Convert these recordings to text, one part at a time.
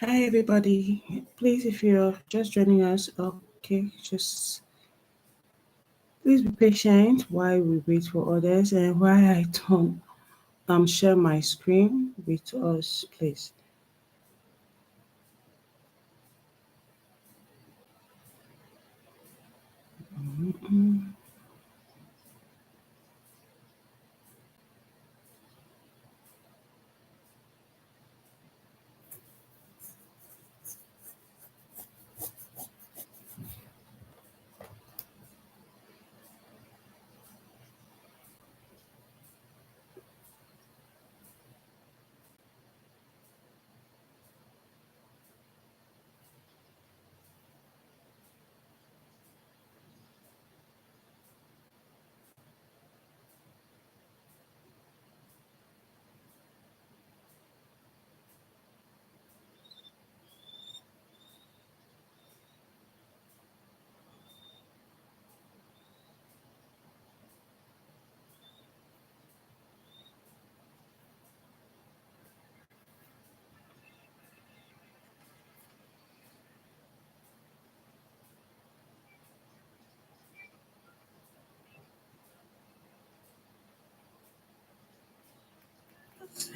Hi everybody. Please, if you're just joining us, okay, just please be patient while we wait for others and while I don't share my screen with us, please.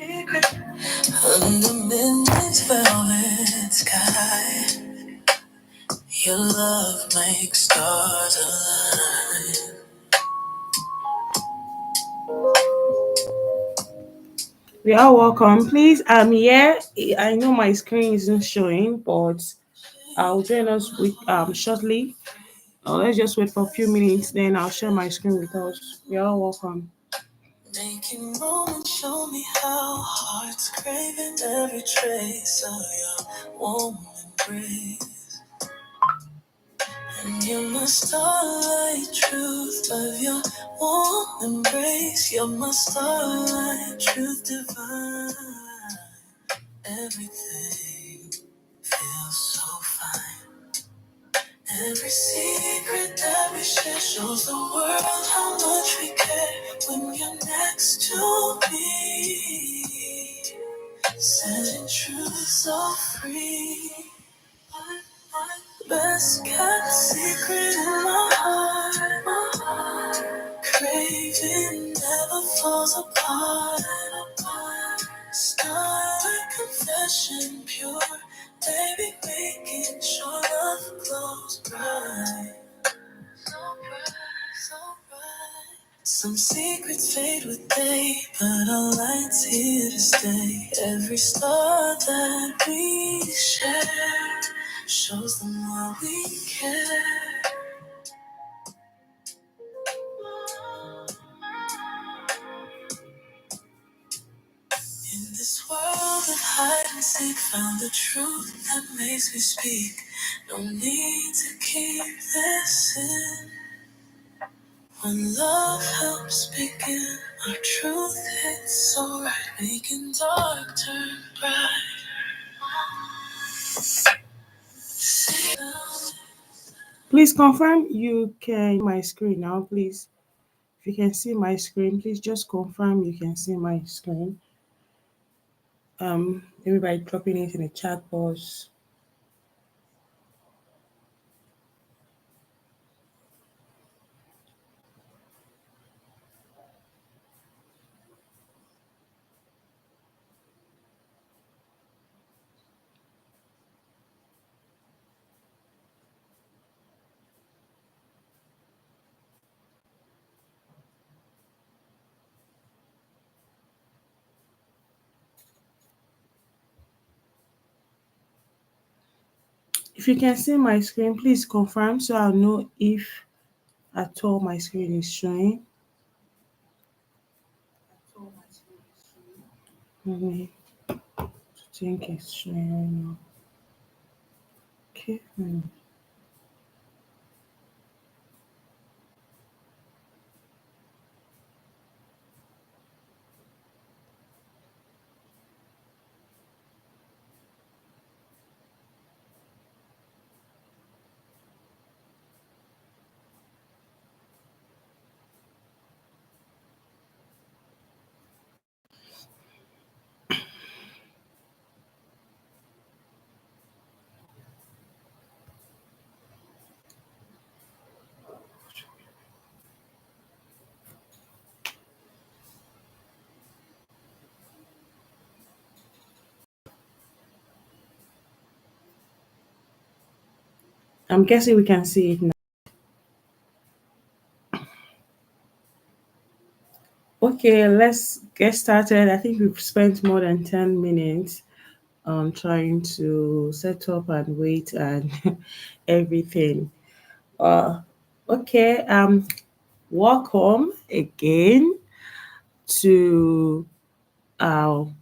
Under midnight's velvet sky, your love makes stars align. We are welcome. Please, I'm here. I know my screen isn't showing, but I'll join us with shortly. Let's just wait for a few minutes, then I'll share my screen with us. We are all welcome. Making moments show me how hearts craving every trace of your warm embrace. And you're my starlight, truth of your warm embrace. You're my starlight, truth divine. Everything feels so fine. Every secret that we share shows the world how much we care when you're next to me. Setting truth so free. Best kept secret in my heart. Craving never falls apart. Starlight confession pure. Baby, making sure love glows bright. So bright, so bright. Some secrets fade with day, but our light's here to stay. Every star that we share shows them why we care. In this world of hide and seek, found the truth that makes me speak. No need to keep this in. When love helps begin, our truth hits so right, making dark turn bright. Please confirm you can my screen now, please. If you can see my screen, please just confirm you can see my screen. Everybody dropping it in the chat box. If you can see my screen, please confirm so I'll know if at all my screen is showing. Let me think it's showing right now. Okay. I'm guessing we can see it now. Okay, let's get started. I think we've spent more than 10 minutes trying to set up and wait and everything. Uh, okay, welcome again to our,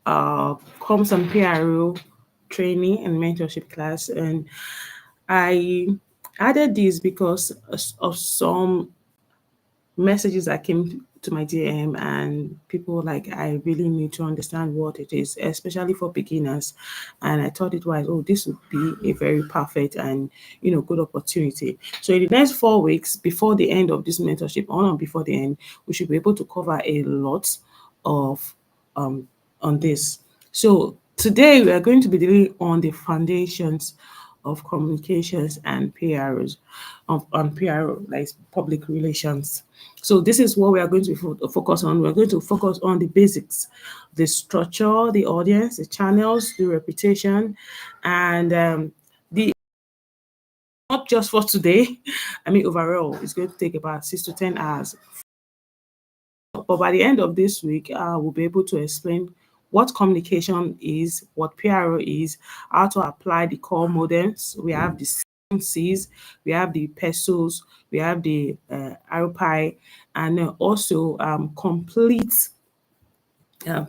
our comms and PRO training and mentorship class. And I added this because of some messages that came to my DM and people like I really need to understand what it is, especially for beginners. And I thought it was, oh, this would be a very perfect and good opportunity. So in the next 4 weeks before the end of this mentorship, on or before the end, we should be able to cover a lot of um on this. So today we are going to be dealing on the foundations of communications and PROs, on PRO, like public relations. So this is what we are going to focus on. We're going to focus on the basics, the structure, the audience, the channels, the reputation, and the not just for today. I mean, overall, it's going to take about 6 to 10 hours. But by the end of this week, we'll be able to explain what communication is, what PRO is, how to apply the core modems. We have the Cs, we have the PESOs, we have the RPIE, and also complete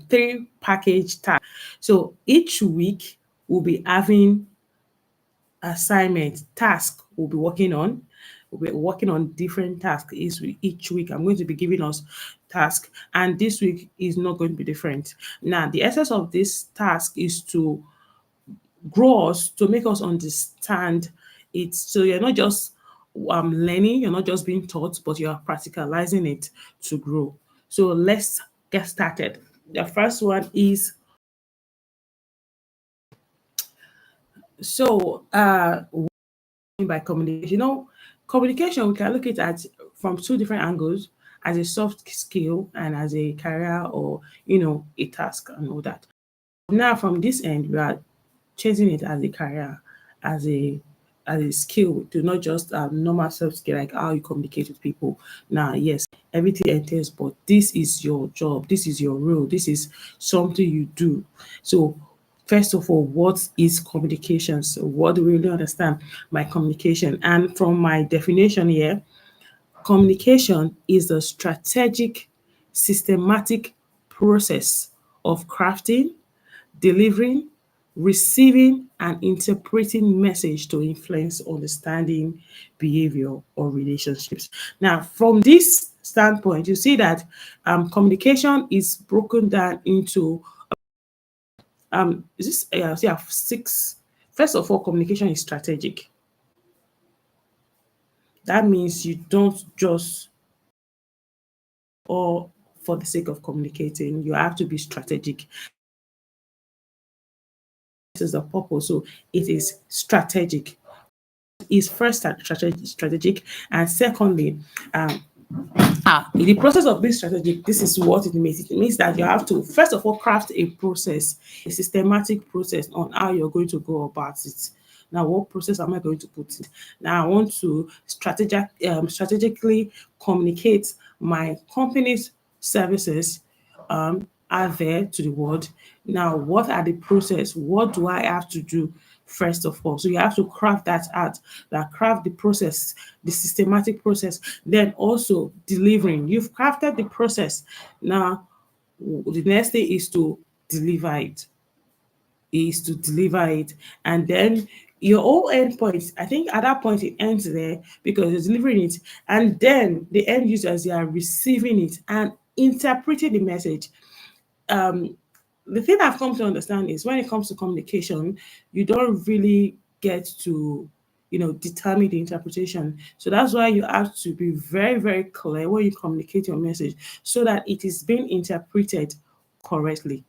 three package tasks. So each week we'll be having assignment task we'll be working on. We'll be working on different tasks each week. I'm going to be giving us task, and this week is not going to be different. Now, the essence of this task is to grow us, to make us understand it. So you're not just learning, you're not just being taught, but you are practicalizing it to grow. So let's get started. The first one is so by communication. Communication, we can look at from two different angles, as a soft skill and as a career, or a task and all that. Now from this end, we are chasing it as a career, as a skill, to not just normal soft skill like how you communicate with people. Now, yes, everything entails, but this is your job, this is your role, this is something you do. So first of all, what is communication? So what do we really understand by communication? And from my definition here, communication is the strategic, systematic process of crafting, delivering, receiving, and interpreting message to influence understanding, behavior, or relationships. Now, from this standpoint, you see that communication is broken down into is this yeah, six. First of all, communication is strategic. That means you don't just or for the sake of communicating. You have to be strategic. This is the purpose. So it is strategic. Is first strategic, and secondly, um, in the process of being strategic, this is what it means. It means that you have to first of all craft a process, a systematic process on how you're going to go about it. Now, what process am I going to put in? Now, I want to strategically communicate my company's services are there to the world. Now, what are the process? What do I have to do first of all? So you have to craft that out, that craft the process, the systematic process, then also delivering. You've crafted the process. Now, the next thing deliver it, is to deliver it. And then your whole end point, I think at that point it ends there because you're delivering it. And then the end users, they are receiving it and interpreting the message. um the thing I've come to understand is when it comes to communication, you don't really get to, determine the interpretation. So that's why you have to be very, very clear when you communicate your message so that it is being interpreted correctly.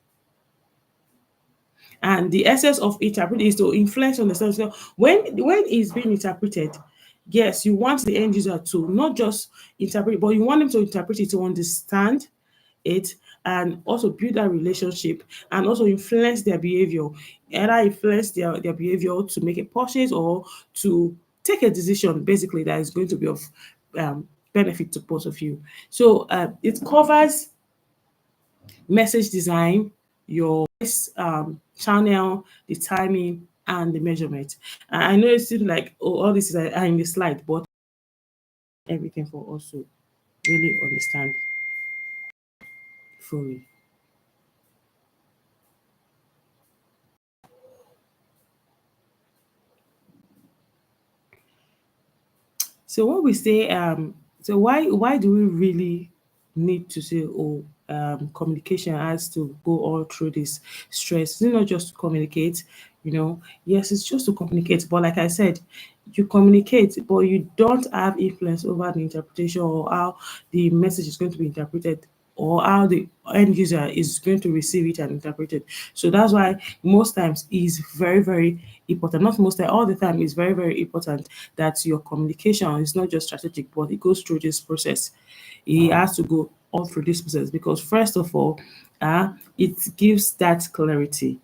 And the essence of interpret is to influence on the sense. So when it's being interpreted, yes, you want the end user to not just interpret, but you want them to interpret it to understand it and also build that relationship and also influence their behavior, either influence their behavior to make a purchase or to take a decision basically that is going to be of benefit to both of you. So it covers message design, your channel, the timing, and the measurement. I know it seems like all this is are in the slide, but everything for us to really understand fully. So when we say so why do we really need to say, oh, communication has to go all through this stress? It's not just to communicate, yes, it's just to communicate, but like I said, you communicate but you don't have influence over the interpretation or how the message is going to be interpreted or how the end user is going to receive it and interpret it. So that's why most times is very, very important. Not most time, all the time is very, very important that your communication is not just strategic, but it goes through this process. It has to go all through this process because first of all, it gives that clarity.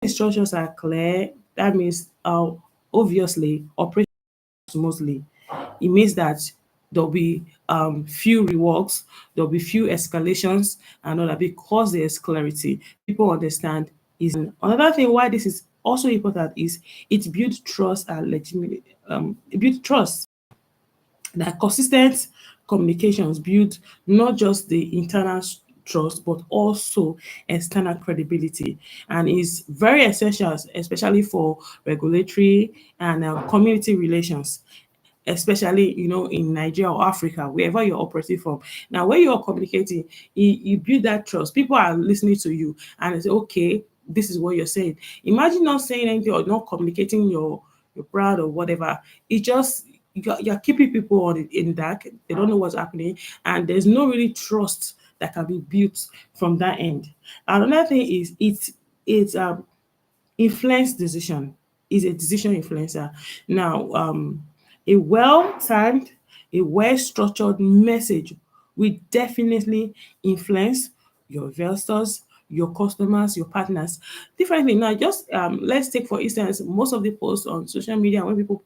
Instructions are clear. That means obviously operation smoothly. It means that there'll be few reworks, there'll be few escalations, and all that because there's clarity. People understand. Is another thing why this is also important is it builds trust and legitimate. It builds trust. That consistent communications build not just the internal trust but also external credibility, and is very essential especially for regulatory and community relations, especially in Nigeria or Africa, wherever you're operating from. Now, when you're communicating, you build that trust. People are listening to you and they say, okay, this is what you're saying. Imagine not saying anything or not communicating your brand or whatever. It just you're keeping people in dark. They don't know what's happening, and there's no really trust that can be built from that end. Another thing is it's influence decision, is a decision influencer. Now, a well-timed, a well-structured message will definitely influence your investors, your customers, your partners differently. Now, just let's take for instance most of the posts on social media when people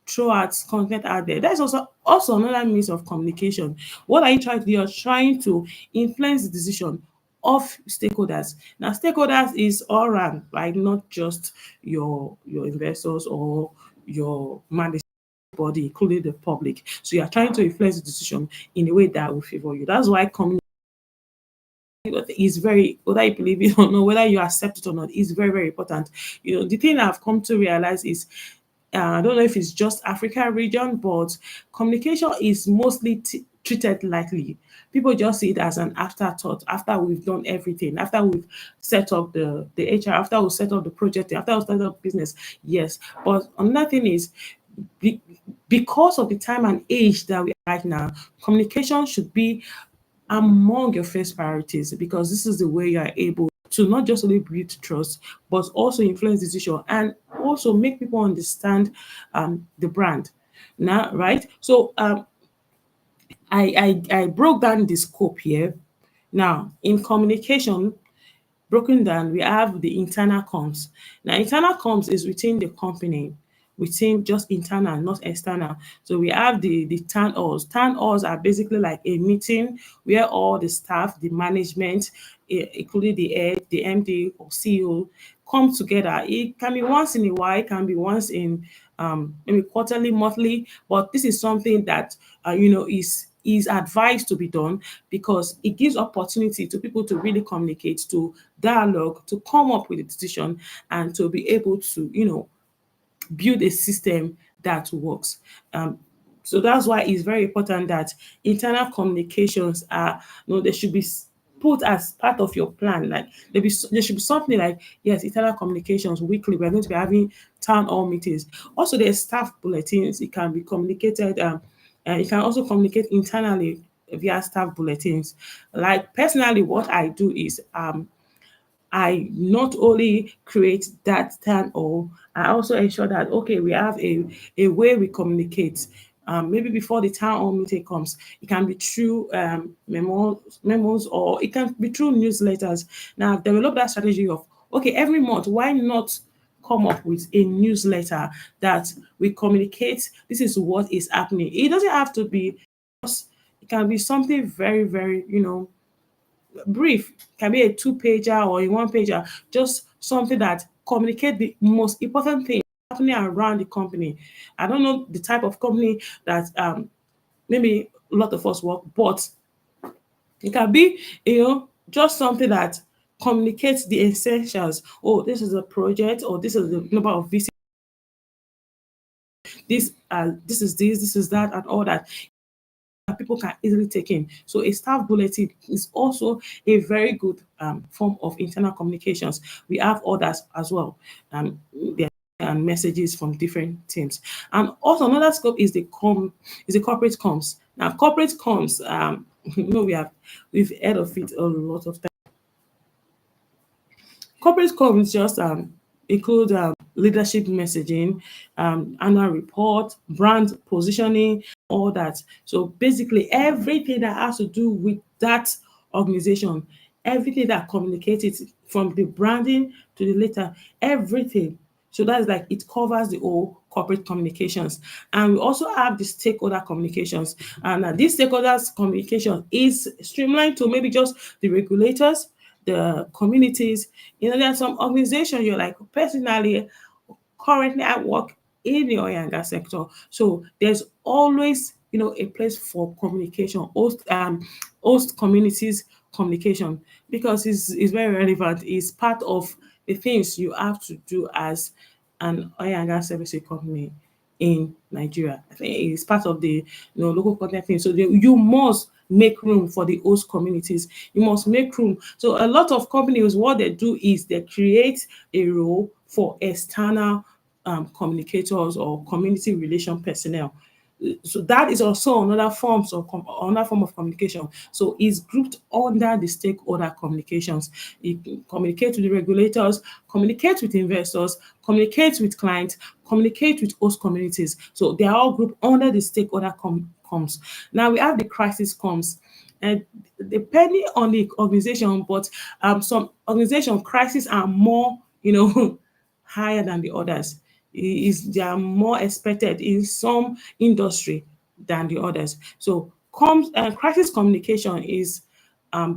throw out content out there. That's also another means of communication. What are you trying to do? You're trying to influence the decision of stakeholders. Now, stakeholders is all around, like not just your investors or your management body, including the public. So you are trying to influence the decision in a way that will favor you. That's why communication is very, whether you believe it or not, whether you accept it or not, is very, very important. The thing I've come to realize is I don't know if it's just Africa region, but communication is mostly treated lightly. People just see it as an afterthought after we've done everything, after we've set up the HR, after we set up the project, after we set up business. Yes, but another thing is Be- because of the time and age that we are right now, communication should be among your first priorities, because this is the way you are able to not just only build trust but also influence decision and also make people understand the brand now, right? So I broke down the scope here. Now in communication, broken down, we have the internal comms. Now, internal comms is within the company, within just internal, not external. So we have the town halls. Town halls are basically like a meeting where all the staff, the management, including the head, the MD or CEO, come together. It can be once in a while, it can be once in maybe quarterly, monthly, but this is something that is advised to be done because it gives opportunity to people to really communicate, to dialogue, to come up with a decision, and to be able to build a system that works. Um, so that's why it's very important that internal communications are, they should be put as part of your plan. Like there should be something like, yes, internal communications weekly. We're going to be having town hall meetings. Also, there's staff bulletins. It can be communicated. And you can also communicate internally via staff bulletins. Like personally, what I do is I not only create that stand or I also ensure that okay, we have a way we communicate. Maybe before the town hall meeting comes, it can be through memos, or it can be through newsletters. Now, I've developed that strategy of okay, every month, why not come up with a newsletter that we communicate? This is what is happening. It doesn't have to be. It can be something very, very, brief. Can be a two-pager or a one-pager, just something that communicate the most important thing happening around the company. I don't know the type of company that maybe a lot of us work, but it can be, just something that communicates the essentials. Oh, this is a project, or this is the number of visits, this is that, and all that people can easily take in. So a staff bulletin is also a very good form of internal communications. We have others as well. There and messages from different teams. And also another scope is the corporate comms. Now corporate comms, we've heard of it a lot of times. Corporate comms just include leadership messaging, annual report, brand positioning, all that. So basically, everything that has to do with that organization, everything that communicates it from the branding to the letter, everything. So that's like it covers the whole corporate communications. And we also have the stakeholder communications. And this stakeholders communication is streamlined to maybe just the regulators, the communities. There are some organizations you're like, personally, currently I work in the oil and gas sector. So there's always, a place for communication, host communities communication, because it's very relevant. It's part of the things you have to do as an oil and gas services company in Nigeria. I think it's part of the local content thing. So you must make room for the host communities. You must make room. So a lot of companies, what they do is they create a role for external communicators or community relation personnel. So that is also another form of communication. So it's grouped under the stakeholder communications. You communicate with the regulators, communicate with investors, communicate with clients, communicate with host communities. So they are all grouped under the stakeholder comms. Now we have the crisis comms. And depending on the organization, but some organization crises are more, higher than the others. They are more expected in some industry than the others. So crisis communication is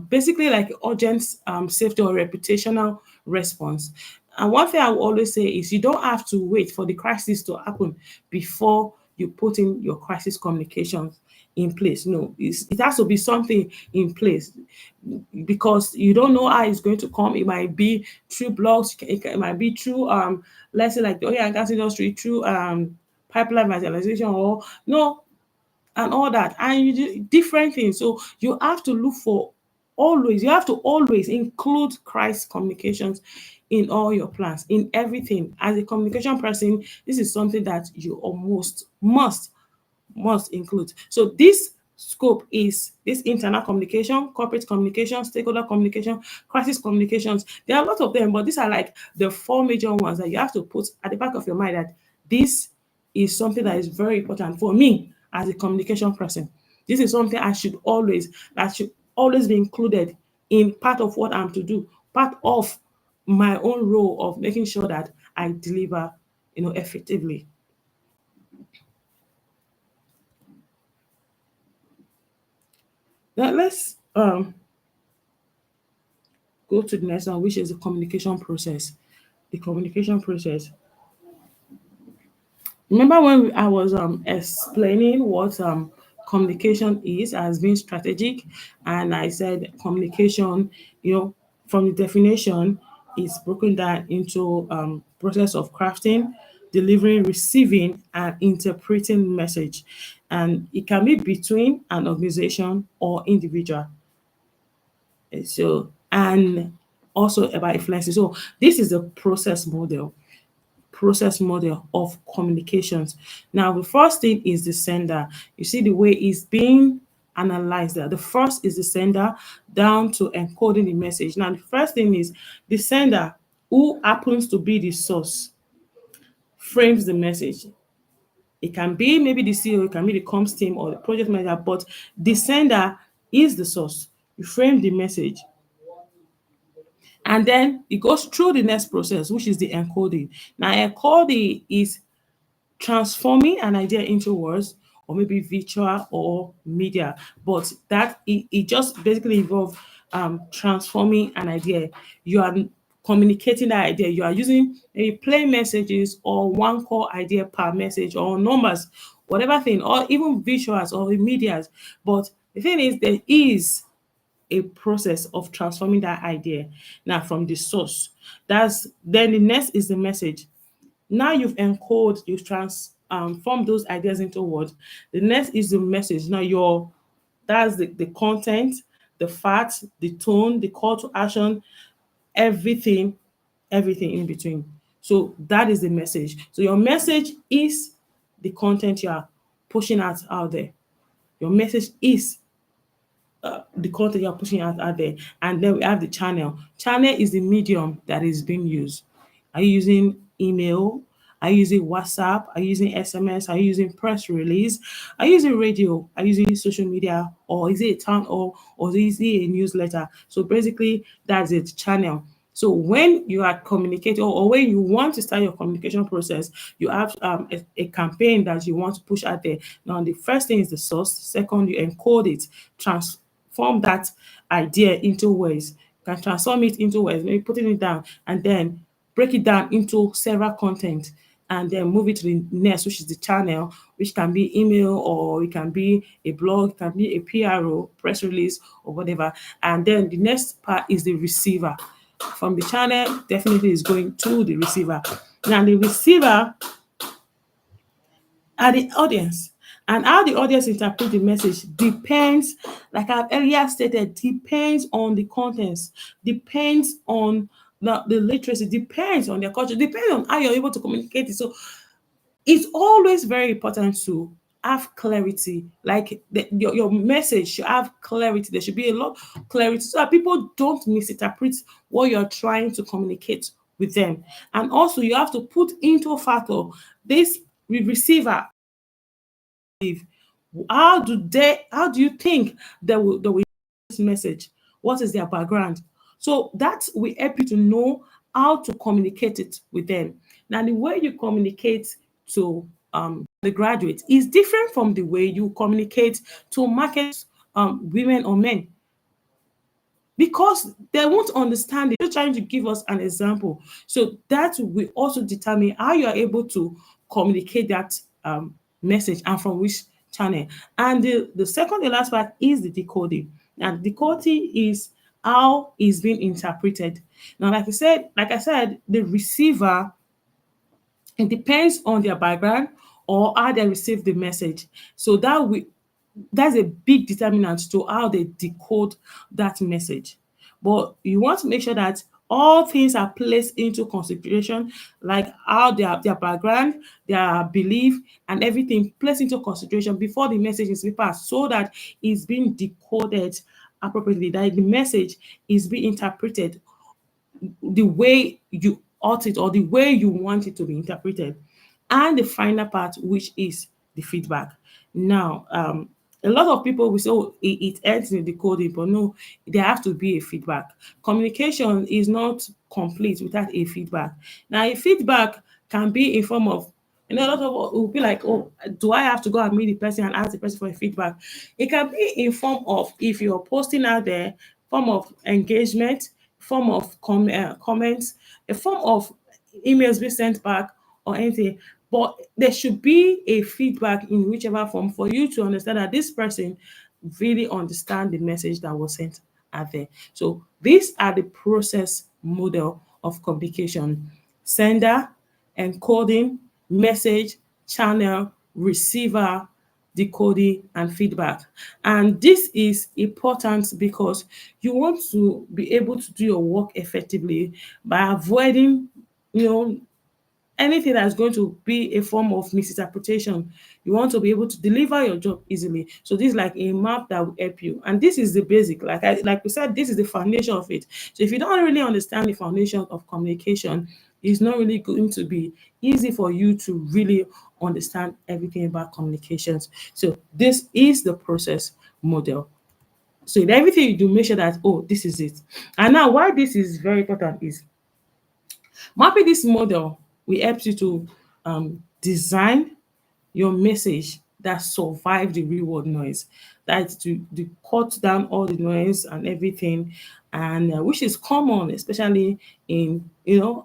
basically like urgent safety or reputational response. And one thing I will always say is you don't have to wait for the crisis to happen before you put in your crisis communications in place. No, it has to be something in place, because you don't know how it's going to come. It might be through blogs, it might be through let's say like the oil and gas industry, through pipeline visualization, or no, and all that, and you do different things. So you have to look for always, you have to always include Christ communications in all your plans, in everything. As a communication person, this is something that you almost must include. So this scope is this internal communication, corporate communication, stakeholder communication, crisis communications. There are a lot of them, but these are like the four major ones that you have to put at the back of your mind, that this is something that is very important for me as a communication person. This is something that should always be included in part of what I'm to do, part of my own role of making sure that I deliver, effectively. Now let's go to the next one, which is the communication process. The communication process. Remember when I was explaining what communication is as being strategic, and I said communication, from the definition, is broken down into process of crafting, delivering, receiving, and interpreting message, and it can be between an organization or individual. So, and also about influencing. So this is the process model of communications. Now, the first thing is the sender. You see the way it's being analyzed there. The first is the sender down to encoding the message. Now, the first thing is the sender, who happens to be the source, frames the message. It can be maybe the CEO, it can be the comms team or the project manager, but the sender is the source. You frame the message, and then it goes through the next process, which is the encoding. Now, encoding is transforming an idea into words, or maybe visual or media, but that it just basically involves transforming an idea. You are communicating that idea. You are using maybe plain messages or one core idea per message, or numbers, whatever thing, or even visuals or medias. But the thing is, there is a process of transforming that idea now from the source. That's then the next is the message. Now you've transformed those ideas into words. The next is the message. Now that's the content, the facts, the tone, the call to action, everything, everything in between. So that is the message. So your message is the content you are pushing out there. Your message is the content you're pushing out there. And then we have the channel. Channel is the medium that is being used. Are you using email? Are you using WhatsApp? Are you using SMS? Are you using press release? Are you using radio? Are you using social media? Or is it a town hall? Or is it a newsletter? So basically, that's it, channel. So when you are communicating, or when you want to start your communication process, you have a campaign that you want to push out there. Now, the first thing is the source. Second, you encode it, transform that idea into words. You can transform it into words, maybe putting it down, and then break it down into several content, and then move it to the next, which is the channel, which can be email, or it can be a blog, it can be a PRO, press release, or whatever. And then the next part is the receiver. From the channel, definitely is going to the receiver. Now, the receiver are the audience. And how the audience interpret the message depends, like I've earlier stated, depends on the contents, depends on the literacy, depends on their culture, depends on how you're able to communicate it. So it's always very important to have clarity. Like your message should have clarity. There should be a lot of clarity so that people don't misinterpret what you're trying to communicate with them. And also, you have to put into factor this receiver. How do you think they will this message? What is their background? So that will help you to know how to communicate it with them. Now, the way you communicate to the graduates is different from the way you communicate to market women or men, because they won't understand it. Just trying to give us an example. So that will also determine how you are able to communicate that message, and from which channel. And the second, the last part is the decoding. And decoding is how it's being interpreted. Now, like I said, the receiver, it depends on their background or how they receive the message. So that That's a big determinant to how they decode that message. But you want to make sure that all things are placed into consideration, like how their background, their belief, and everything placed into consideration before the message is being passed, so that it's being decoded appropriately, that the message is being interpreted the way you ought it or the way you want it to be interpreted. And the final part, which is the feedback. Now, a lot of people will say, oh, it ends in the coding, but no, there have to be a feedback. Communication is not complete without a feedback. Now, a feedback can be in form of, a lot of will be like, oh, do I have to go and meet the person and ask the person for a feedback? It can be in form of, if you're posting out there, form of engagement, form of comments, a form of emails being sent back or anything. But there should be a feedback in whichever form for you to understand that this person really understand the message that was sent out there. So these are the process model of communication: sender, encoding, message, channel, receiver, decoding, and feedback. And this is important because you want to be able to do your work effectively by avoiding, you know, anything that's going to be a form of misinterpretation. You want to be able to deliver your job easily. So this is like a map that will help you. And this is the basic. Like we said, this is the foundation of it. So if you don't really understand the foundation of communication, it's not really going to be easy for you to really understand everything about communications. So this is the process model. So in everything you do, make sure that, oh, this is it. And now why this is very important is mapping this model will help you to design your message that survive the real world noise. That is to cut down all the noise and everything, and which is common, especially in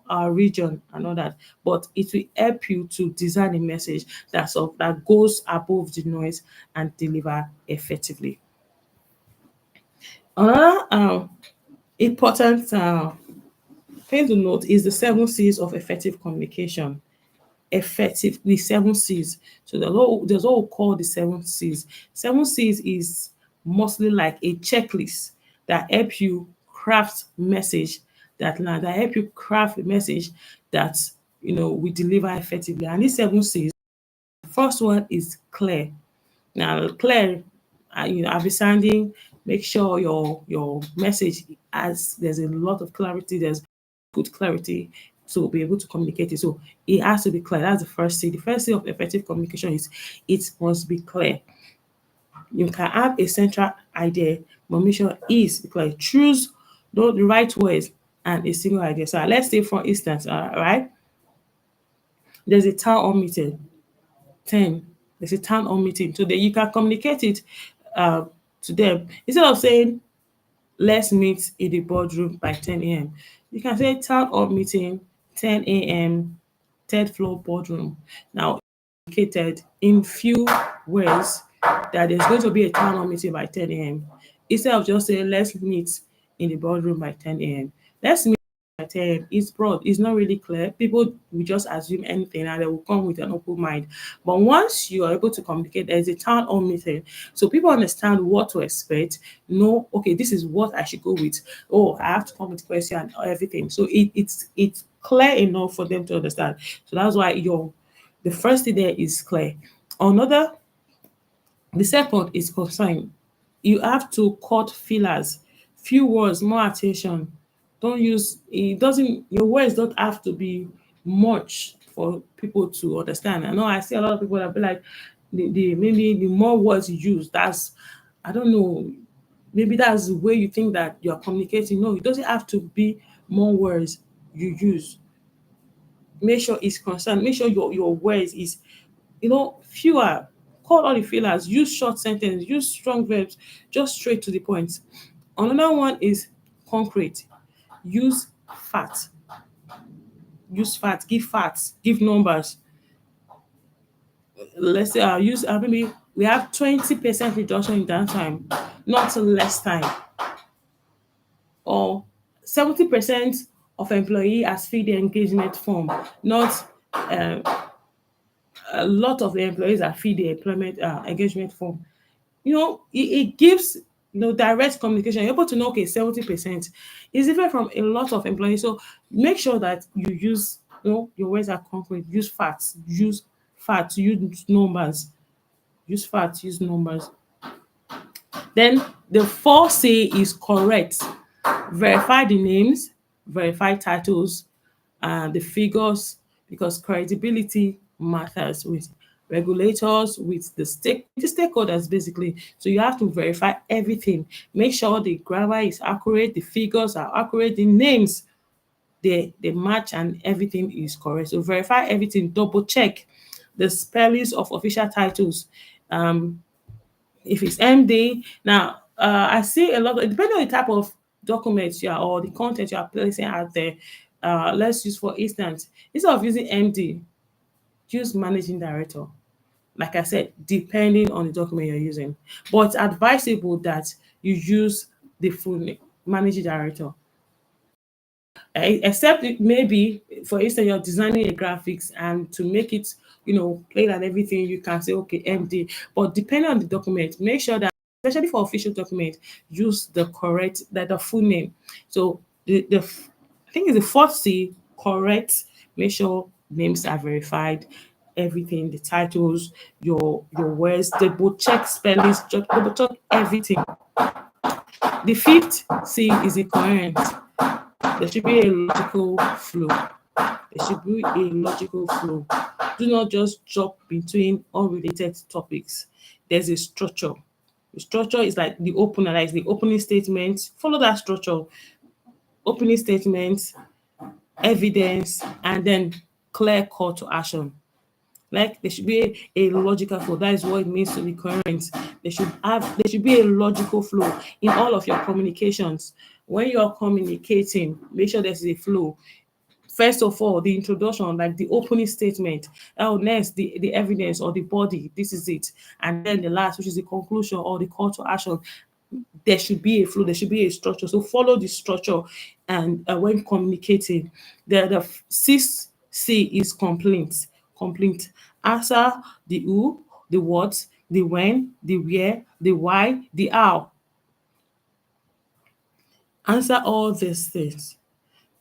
our region and all that. But it will help you to design a message that goes above the noise and deliver effectively. Another important thing to note is the 7 C's of effective communication. Effective, the 7 C's. So there's what we call the 7 C's. 7 C's is mostly like a checklist that help you craft message that help you craft a message that we deliver effectively. And these 7 C's, first one is clear. Now, clear, I'll be sounding, make sure your message has there's a lot of clarity, there's good clarity to be able to communicate it. So it has to be clear. That's the first C. The first C of effective communication is it must be clear. You can have a central idea, but make sure it is clear. Choose the right words and a single idea. So let's say, for instance, right, there's a town hall meeting. 10, there's a town hall meeting. So that you can communicate it uh, to them. Instead of saying, let's meet in the boardroom by 10 a.m., you can say town hall meeting, 10 a.m., third floor boardroom. Now, indicated in few words that there's going to be a town hall meeting by 10 a.m. Instead of just saying, let's meet in the boardroom by 10 a.m. Let's meet by 10 a.m. It's broad, it's not really clear. People will just assume anything and they will come with an open mind. But once you are able to communicate, there's a town hall meeting. So people understand what to expect, know, okay, this is what I should go with. Oh, I have to come with question and everything. So it's clear enough for them to understand. So that's why the first thing there is clear. Another The second is concern. You have to cut fillers, few words, more attention. Don't use it doesn't Your words don't have to be much for people to understand. I know I see a lot of people that be like maybe the more words you use, that's, I don't know, maybe that's the way you think that you're communicating. No, it doesn't have to be more words you use. Make sure it's concerned. Make sure your words is, fewer. Call all the fillers. Use short sentence. Use strong verbs. Just straight to the point. Another one is concrete. Use fact. Use facts. Give facts. Give numbers. Let's say use maybe we have 20% reduction in downtime, not less time, or 70% of employee has filled the engagement form, not a lot of the employees are filled the employment engagement form. it gives direct communication. You're able to know, okay, 70% is different from a lot of employees. So make sure that you use, your words are concrete. Use facts, use numbers. Use facts, use numbers. Then the 4C is correct. Verify the names, verify titles, the figures, because credibility matters with regulators, with the stakeholders basically. So you have to verify everything. Make sure the grammar is accurate, the figures are accurate, the names they match, and everything is correct. So verify everything, double check the spellings of official titles. If it's MD. Now, I see a lot of, depending on the type of documents you are or the content you are placing out there. Let's use, for instance, instead of using MD, use managing director. Like I said, depending on the document you're using. But it's advisable that you use the full name, managing director. Except maybe, for instance, you're designing a graphics, and to make it plain and everything, you can say, okay, MD. But depending on the document, make sure that, especially for official document, use the correct, that the full name. So I think it's the fourth C, correct. Make sure names are verified, everything, the titles, your words, double check spellings, double check everything. The fifth C is incoherent. There should be a logical flow. There should be a logical flow. Do not just jump between unrelated topics. There's a structure. The structure is like the opener, like the opening statement. Follow that structure. Opening statement, evidence, and then clear call to action. Like there should be a logical flow. That is what it means to be coherent. There should be a logical flow in all of your communications. When you're communicating, make sure there's a flow. First of all, the introduction, like the opening statement. Oh, next, the evidence or the body. This is it. And then the last, which is the conclusion or the call to action. There should be a flow. There should be a structure. So follow the structure, and when communicating, the sixth C is complete. Complete. Answer the who, the what, the when, the where, the why, the how. Answer all these things.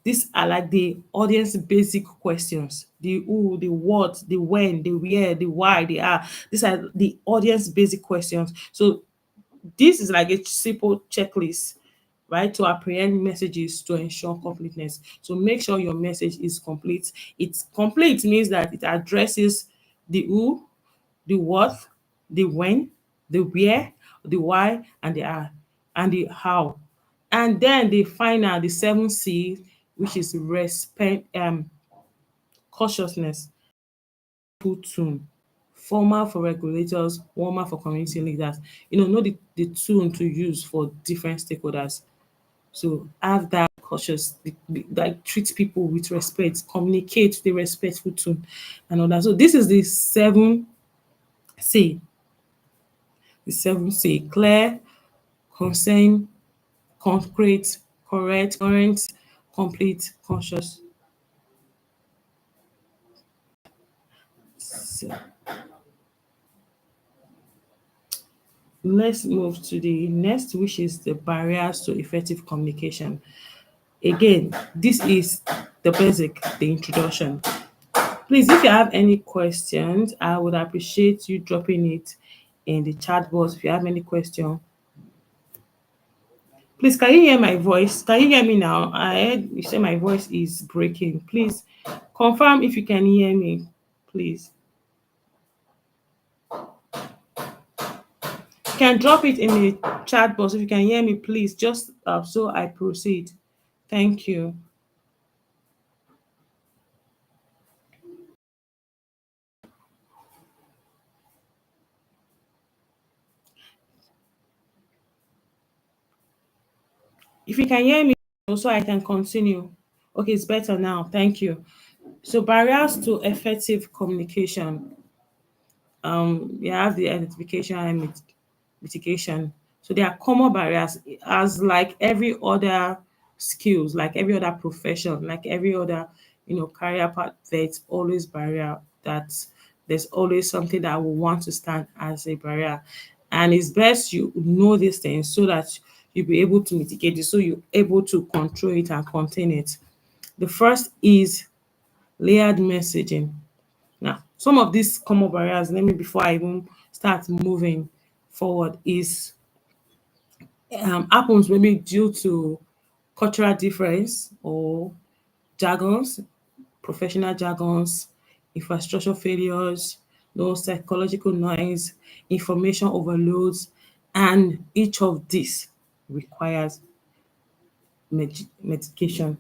These are like the audience basic questions. The who, the what, the when, the where, the why, the how. These are the audience basic questions. So this is like a simple checklist, right, to apprehend messages to ensure completeness. So make sure your message is complete. It's complete means that it addresses the who, the what, the when, the where, the why, and the how, and the how. And then the final, the 7C, which is respect, cautiousness, full tune, formal for regulators, warmer for community leaders. Know the tune to use for different stakeholders. So have that cautious, like treat people with respect, communicate the respectful tone, and all that. So this is the 7C. The 7C: clear, concern, concrete, correct, current, complete, conscious. So let's move to the next, which is the barriers to effective communication. Again, this is the basic, the introduction. Please, if you have any questions, I would appreciate you dropping it in the chat box. If you have any question, please, can you hear my voice? Can you hear me now? I heard you say my voice is breaking. Please confirm if you can hear me, please. You can drop it in the chat box if you can hear me, please, just so I proceed. Thank you. If you can hear me, also I can continue. Okay, it's better now. Thank you. So barriers to effective communication. You have the identification and mitigation. So there are common barriers, as like every other skills, like every other profession, like every other career path. There's always barrier. That there's always something that will want to stand as a barrier. And it's best you know these things so that you'll be able to mitigate it, so you're able to control it and contain it. The first is layered messaging. Now, some of these common barriers, let me before I even start moving forward, is happens maybe due to cultural difference or jargons, professional jargons, infrastructure failures, no psychological noise, information overloads, and each of these requires medication.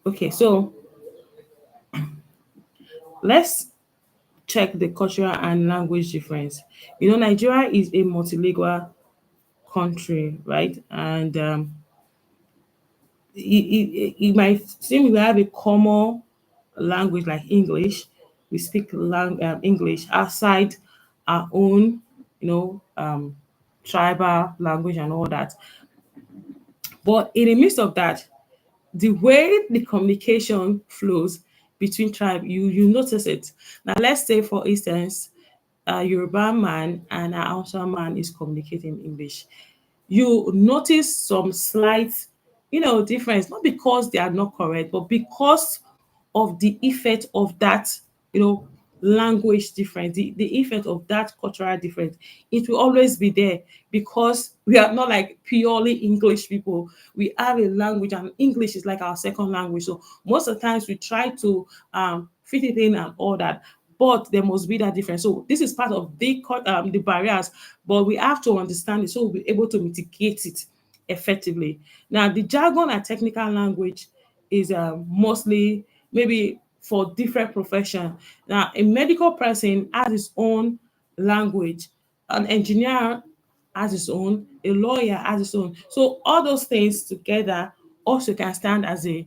Okay, so let's check the cultural and language difference. You know, Nigeria is a multilingual country, right? And it might seem we have a common language like English. We speak English outside our own, you know, tribal language and all that. But in the midst of that, the way the communication flows between tribe, you notice it. Now, let's say, for instance, a Yoruba man and a Hausa man is communicating English. You notice some slight, difference, not because they are not correct, but because of the effect of that, you know, language difference, the effect of that cultural difference. It will always be there because we are not like purely English people. We have a language, and English is like our second language. So most of the times we try to fit it in and all that, but there must be that difference. So this is part of the barriers, but we have to understand it so we'll be able to mitigate it effectively. Now, the jargon and technical language is mostly maybe for different profession. Now, a medical person has his own language, an engineer has his own, a lawyer has his own. So all those things together also can stand as a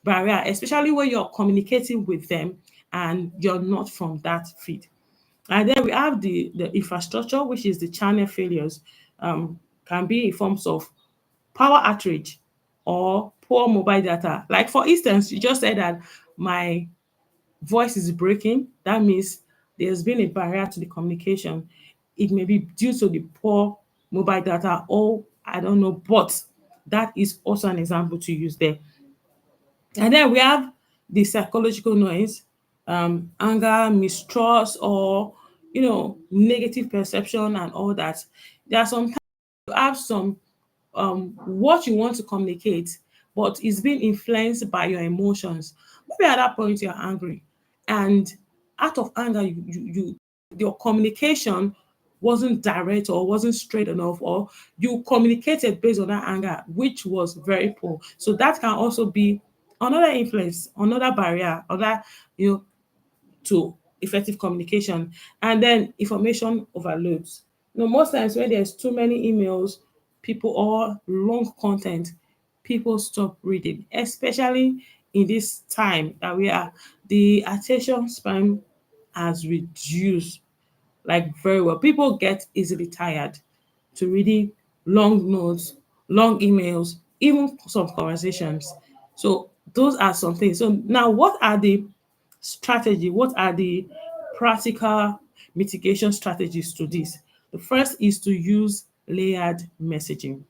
barrier, especially when you're communicating with them and you're not from that field. And then we have the infrastructure, which is the channel failures, can be in forms of power outage or poor mobile data. Like, for instance, you just said that my voice is breaking. That means there's been a barrier to the communication. It may be due to the poor mobile data, or I don't know, but that is also an example to use there. And then we have the psychological noise, anger, mistrust, or negative perception and all that. There are sometimes you have some what you want to communicate, but it's being influenced by your emotions. Maybe at that point you're angry, and out of anger, your communication wasn't direct or wasn't straight enough, or you communicated based on that anger, which was very poor. So that can also be another influence, another barrier, other you know to effective communication. And then information overloads. Most times when there's too many emails, people, or long content, people stop reading, especially in this time that we are. The attention span has reduced, like, very well. People get easily tired to reading long notes, long emails, even some conversations. So those are some things. So now, what are the strategy? What are the practical mitigation strategies to this? The first is to use layered messaging.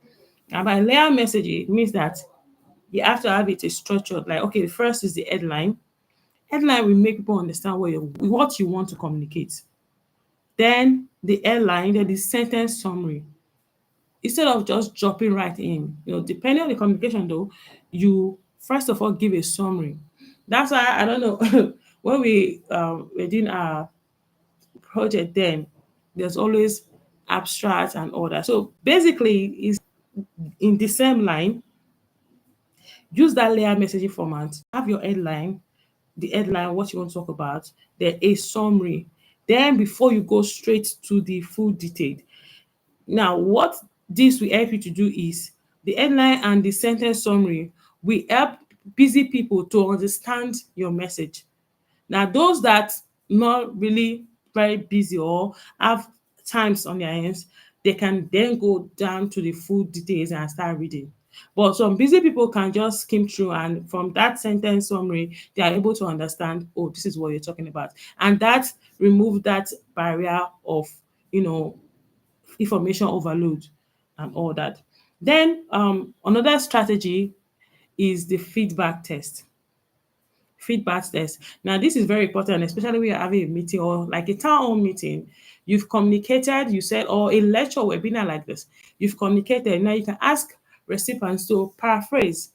And by layered messaging, it means that you have to have it structured. Like, okay, the first is the headline. Headline will make people understand what you want to communicate. Then the headline, then the sentence summary. Instead of just dropping right in, depending on the communication though, you first of all give a summary. That's why I don't know when we're doing our project, then there's always abstract and all that. So basically, is in the same line, use that layer messaging format. Have your headline, the headline, what you want to talk about, then a summary. Then before you go straight to the full detail. Now, what this will help you to do is the headline and the sentence summary will help busy people to understand your message. Now, those that not really very busy or have times on their hands, they can then go down to the full details and start reading. But some busy people can just skim through, and from that sentence summary, they are able to understand, oh, this is what you're talking about. And that remove that barrier of, you know, information overload and all that. Then another strategy is the feedback test. Feedback test. Now, this is very important, especially when you're having a meeting or like a town hall meeting. You've communicated, you said, or a lecture or webinar like this, you've communicated. Now you can ask recipients to paraphrase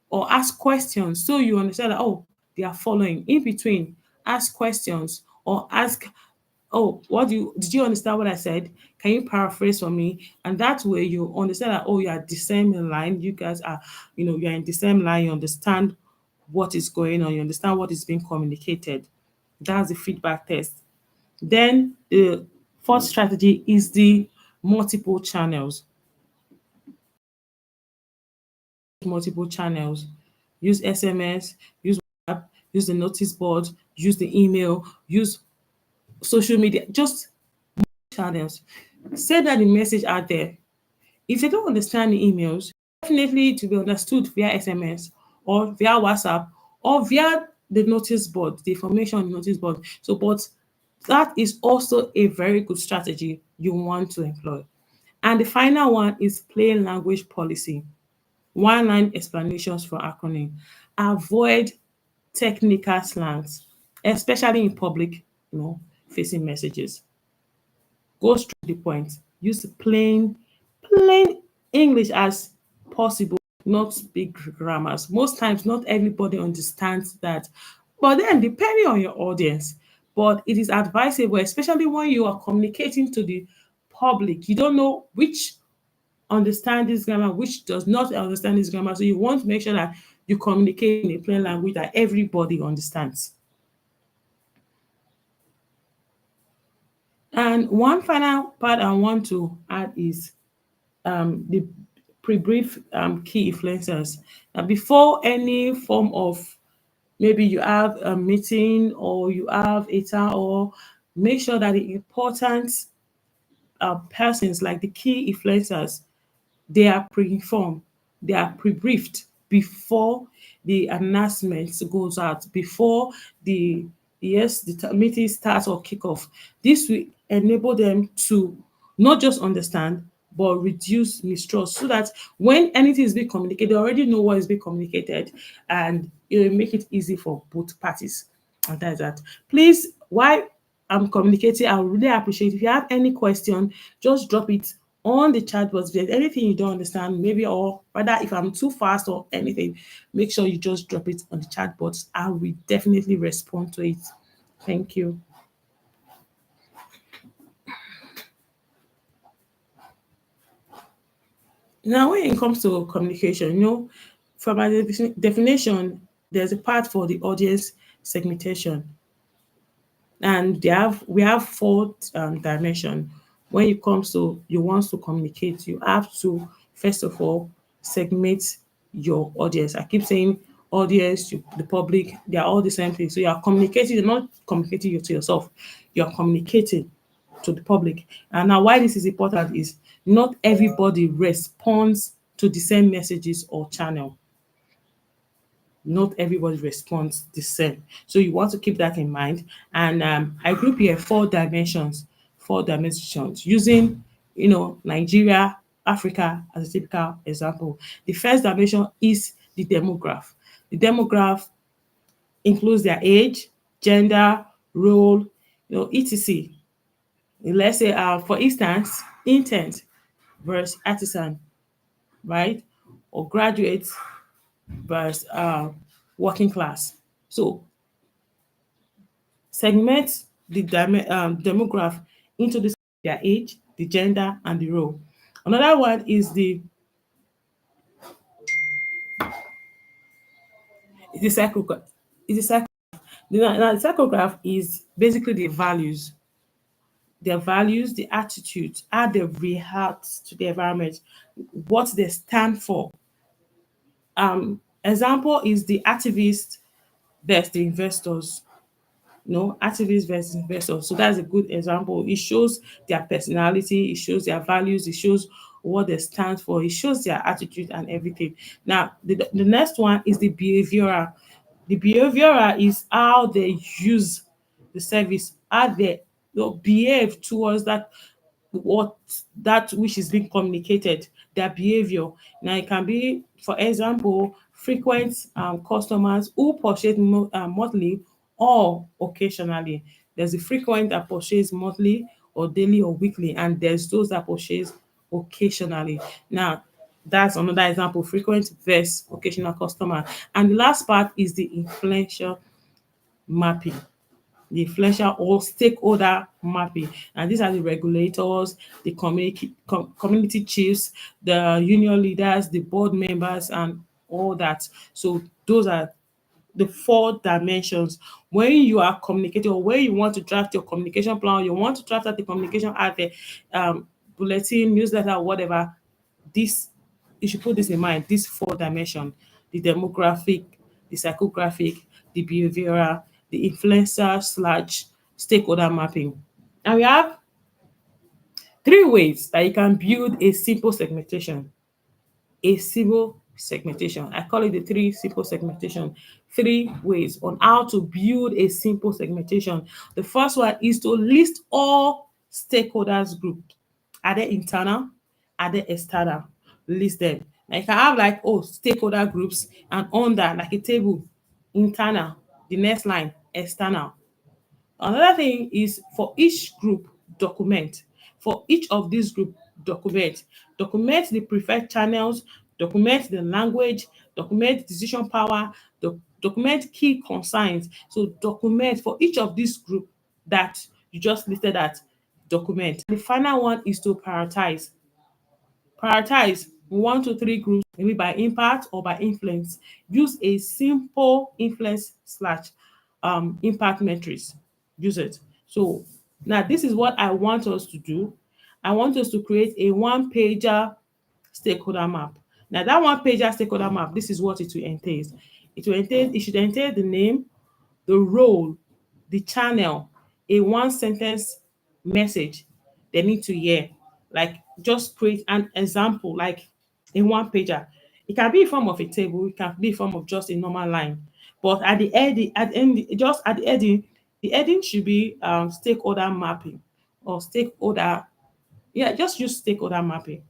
or ask questions so you understand that, oh, they are following. In between, ask questions or ask, oh, what do you did you understand what I said? Can you paraphrase for me? And that way you understand that, oh, you are the same line. You guys are, you're in the same line, you understand what is going on, you understand what is being communicated. That's the feedback test. Then the fourth strategy is the multiple channels. Multiple channels. Use SMS, use WhatsApp, use the notice board, use the email, use social media, just channels. Send that the message out there. If they don't understand the emails, definitely to be understood via SMS or via WhatsApp or via the notice board, the information on the notice board. So, but that is also a very good strategy you want to employ. And the final one is plain language policy. One line explanations for acronym. Avoid technical slangs, especially in public, facing messages. Go straight to the point. Use plain English as possible, not big grammars. Most times, not everybody understands that. But then, depending on your audience, but it is advisable, especially when you are communicating to the public, you don't know which understand this grammar, which does not understand this grammar. So you want to make sure that you communicate in a plain language that everybody understands. And one final part I want to add is the pre-brief key influencers. Now, before any form of, maybe you have a meeting or you have a town, or make sure that the important persons like the key influencers, they are pre-informed, they are pre-briefed before the announcement goes out, before the meeting starts or kick off. This will enable them to not just understand but reduce mistrust, so that when anything is being communicated, they already know what is being communicated, and it will make it easy for both parties. And that's that. Please, while I'm communicating, I would really appreciate if you have any question, just drop it on the chat box. If there's anything you don't understand, maybe, or rather if I'm too fast or anything, make sure you just drop it on the chat box. I will definitely respond to it. Thank you. Now, when it comes to communication, from my definition, there's a part for the audience segmentation, and we have four dimension. When it comes to you want to communicate, you have to first of all segment your audience. I keep saying audience, the public, they are all the same thing. So you are communicating, you're not communicating to yourself, you're communicating to the public. And now, why this is important is not everybody responds to the same messages or channel. Not everybody responds the same. So you want to keep that in mind. And I group here four dimensions using, Nigeria, Africa as a typical example. The first dimension is the demograph. The demograph includes their age, gender, role, etc. Let's say, for instance, intent versus artisan, right? Or graduate versus working class. So segment the demograph into their age, the gender, and the role. Another one is the psychograph. Is the psych- the psychograph is basically the values, their values, the attitudes, how they react to the environment, what they stand for. Example is the activist versus the investors. Activists versus investors. So that's a good example. It shows their personality, it shows their values, it shows what they stand for. It shows their attitude and everything. Now, the next one is the behavioral. The behavioral is how they use the service, how they behave towards what that which is being communicated, their behavior. Now it can be, for example, frequent customers who purchase monthly or occasionally. There's the frequent that purchase monthly or daily or weekly, and there's those that purchase occasionally. Now that's another example, frequent versus occasional customer. And the last part is the influential mapping, the influential or stakeholder mapping. And these are the regulators, the community chiefs, the union leaders, the board members, and all that. So those are the four dimensions. When you are communicating, or when you want to draft your communication plan, you want to draft out the communication advert, bulletin, newsletter, whatever, this, you should put this in mind, these four dimension: the demographic, the psychographic, the behavioral, the influencer slash stakeholder mapping. And we have three ways that you can build a simple segmentation. A simple segmentation. I call it the three simple segmentation. Three ways on how to build a simple segmentation. The first one is to list all stakeholders group. Are they internal? Are they external? List them. Now you can have like, oh, stakeholder groups, and under like a table, internal. The next line, external. Another thing is, for each group, document. For each of these group, document. Document the preferred channels, document the language, document decision power, document key concerns. So document for each of these group that you just listed at, document. The final one is to prioritize. Prioritize one to three groups, maybe by impact or by influence. Use a simple influence slash impact matrix. Use it. So now this is what I want us to do. I want us to create a one pager stakeholder map. Now that one pager stakeholder map, this is what it will entail. It should entail the name, the role, the channel, a one sentence message they need to hear. Like, just create an example, like a one pager. It can be in form of a table, it can be in form of just a normal line. But at the end, just at the heading should be stakeholder mapping or stakeholder. Yeah, just use stakeholder mapping.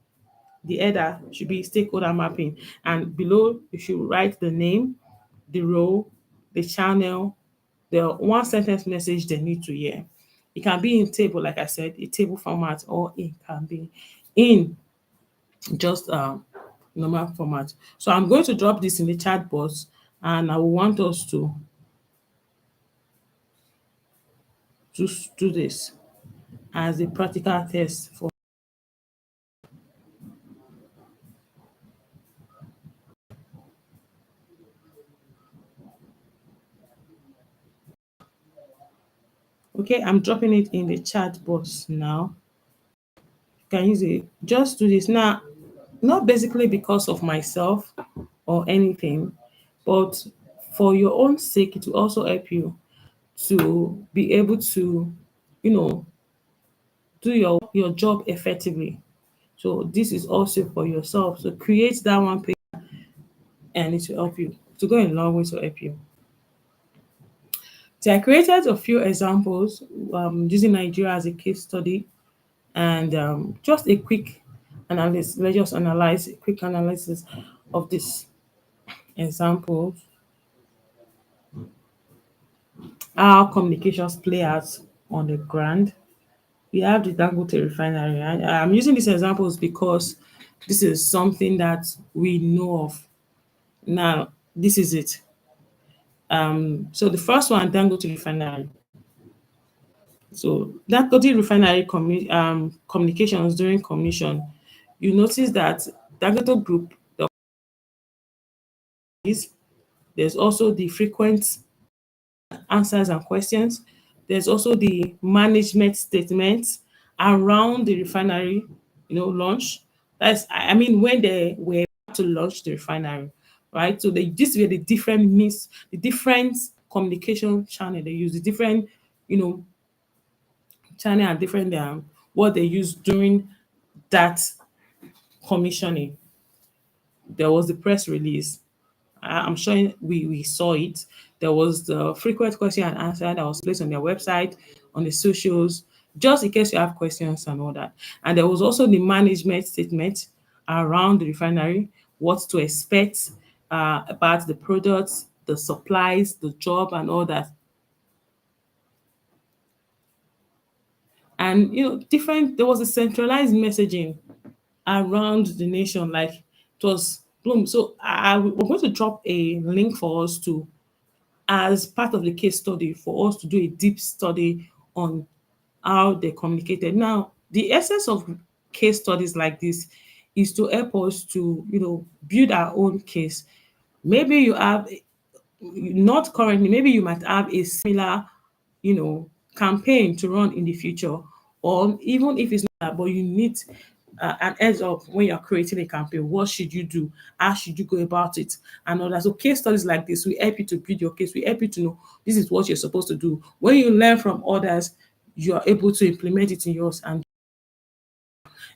The header should be stakeholder mapping, and below you should write the name, the role, the channel, the one sentence message they need to hear. It can be in table, like I said, a table format, or it can be in just normal format. So I'm going to drop this in the chat box, and I will want us to do this as a practical test for. Okay, I'm dropping it in the chat box now. You can use it. Just do this now, not basically because of myself or anything, but for your own sake, it will also help you to be able to, you know, do your job effectively. So this is also for yourself. So create that one page, and it will help you. To go a long way to help you. So I created a few examples using Nigeria as a case study, and just a quick analysis. Let's just analyze a quick analysis of this example. How communications play out on the ground. We have the Dangote refinery. I'm using these examples because this is something that we know of. Now, this is it. So the first one, Dangote refinery. So Dangote refinery communications during commission. You notice that Dangote group, there's also the frequent answers and questions. There's also the management statements around the refinery, launch. I mean, when they were about to launch the refinery, right? So these were the different means, the different communication channel they use, the different, channel and different what they use during that commissioning. There was the press release. I'm sure we saw it. There was the frequent question and answer that was placed on their website, on the socials, just in case you have questions and all that. And there was also the management statement around the refinery, what to expect about the products, the supplies, the job, and all that. And different. There was a centralized messaging around the nation, like it was boom. So we're going to drop a link for us to, as part of the case study, for us to do a deep study on how they communicated. Now, the essence of case studies like this is to help us to, build our own case. Maybe you have, not currently, maybe you might have a similar, campaign to run in the future, or even if it's not that, but you need an heads up when you're creating a campaign. What should you do? How should you go about it? And all that. So case studies like this will help you to build your case. We help you to know this is what you're supposed to do. When you learn from others, you are able to implement it in yours. And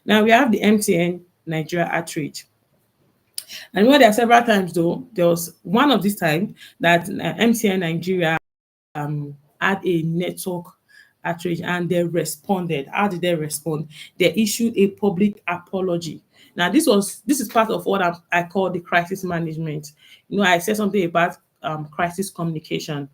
now we have the MTN Nigeria outreach. And when there are several times though, there was one of these time that MTN Nigeria had a network outrage and they responded. How did they respond? They issued a public apology. Now, this is part of what I call the crisis management. I said something about crisis communication.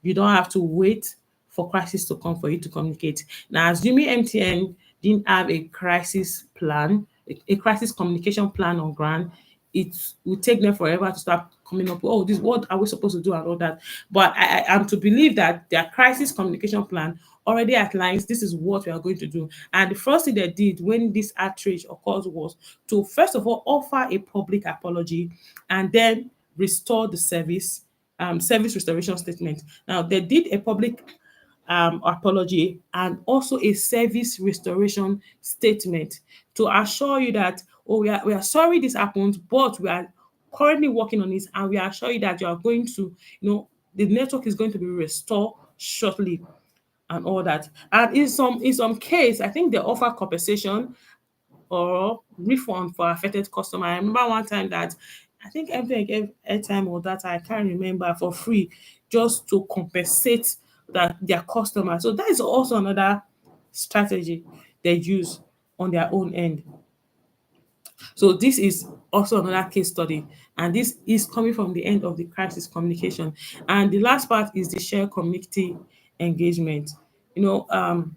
You don't have to wait for crisis to come for you to communicate. Now, assuming MTN didn't have a crisis plan, a crisis communication plan on ground, it would take them forever to start coming up with, oh, this, what are we supposed to do and all that. But I am to believe that their crisis communication plan already outlines this is what we are going to do. And the first thing they did when this outrage occurred was to first of all offer a public apology and then restore the service restoration statement. Now, they did a public apology and also a service restoration statement to assure you that, oh, we are sorry this happened, but we are currently working on it, and we assure you that you are going to, the network is going to be restored shortly and all that. And in some case, I think they offer compensation or refund for affected customer. I remember one time that I think MTN gave airtime or data, I can't remember, for free just to compensate that their customer. So that is also another strategy they use on their own end. So this is also another case study, and this is coming from the end of the crisis communication. And the last part is the share community engagement. You know,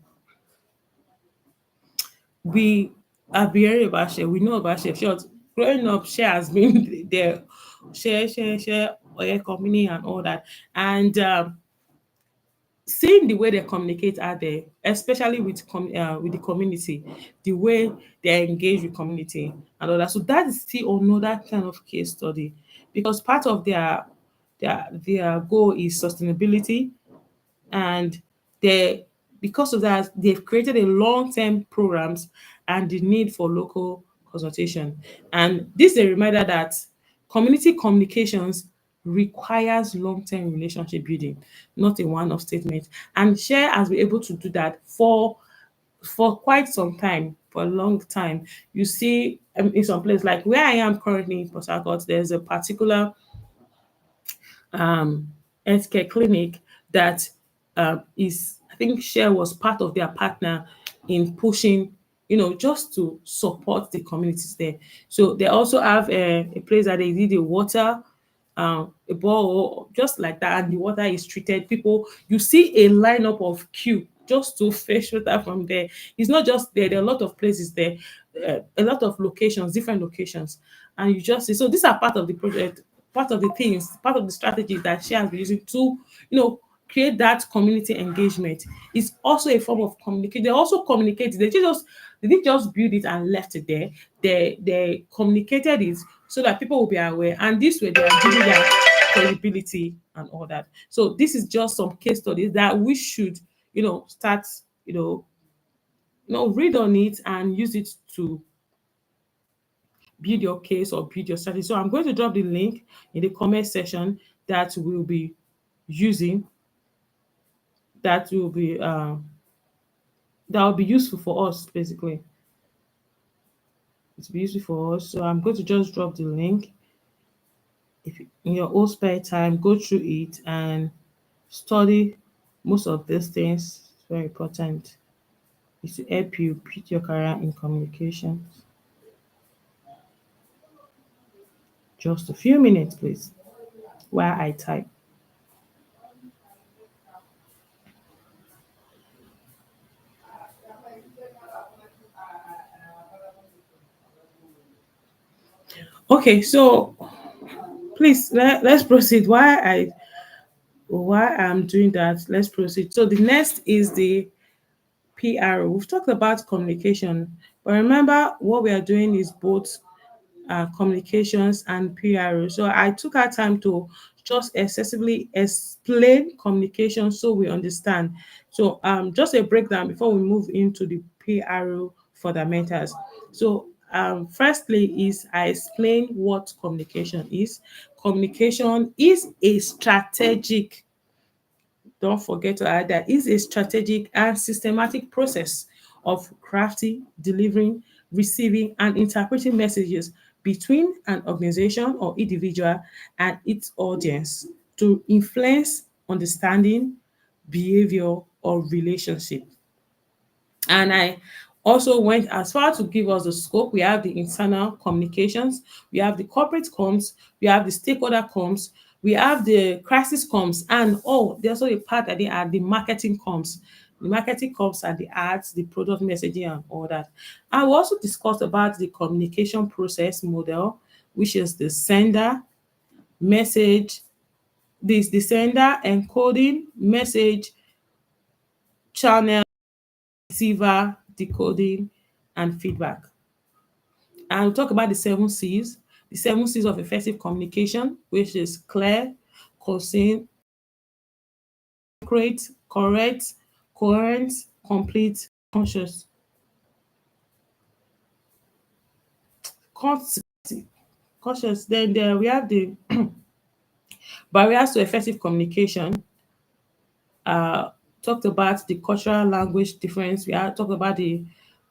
we have been hearing about share. We know about share. Short, growing up, share has been there. Share, Oye company and all that. And seeing the way they communicate out there, especially with the community, the way they engage with community and all that. So that is still another kind of case study, because part of their goal is sustainability, and they, because of that, they've created a long-term programs and the need for local consultation. And this is a reminder that community communications requires long-term relationship building, not a one-off statement. And share has been able to do that for quite some time, for a long time. You see, in some place like where I am currently in Port Harcourt, there's a particular um, healthcare clinic that is, I think Share was part of their partner in pushing, just to support the communities there. So they also have a place that they did a water, a ball, just like that, and the water is treated. People, you see a lineup of queue just to fetch water from there. It's not just there. There are a lot of places there, a lot of locations, different locations, and you just see. So these are part of the project, part of the things, part of the strategy that she has been using to, create that community engagement. It's also a form of communicate. They also communicated. They didn't just build it and left it there. They communicated it so that people will be aware. And this way they are giving their credibility and all that. So this is just some case studies that we should, start, read on it and use it to build your case or build your strategy. So I'm going to drop the link in the comment section that we'll be using, that will be useful for us basically. It's be useful for us. So I'm going to just drop the link. If in your own spare time, go through it and study most of these things. It's very important. It's to help you build your career in communication. Just a few minutes, please, while I type. Okay, so please let's proceed. Why I'm doing that, let's proceed. So the next is the PR. We've talked about communication, but remember what we are doing is both communications and PR. So I took our time to just excessively explain communication so we understand. So just a breakdown before we move into the PR fundamentals. So firstly is I explain what communication is. Communication is a strategic, don't forget to add that, is a strategic and systematic process of crafting, delivering, receiving, and interpreting messages between an organization or individual and its audience to influence understanding, behavior, or relationship. And I also went as far to give us the scope. We have the internal communications, we have the corporate comms, we have the stakeholder comms, we have the crisis comms, and there's also a part that they add the marketing comms. The marketing comms are the ads, the product messaging, and all that. I will also discuss about the communication process model, which is the sender, message, this the sender, encoding, message, channel, receiver, decoding, and feedback. And we'll talk about the 7 C's of effective communication, which is clear, concise, accurate, correct, coherent, complete, conscious. Cons- Conscious. Then there we have the barriers to effective communication. uh, Talked about the cultural language difference. We have talked about the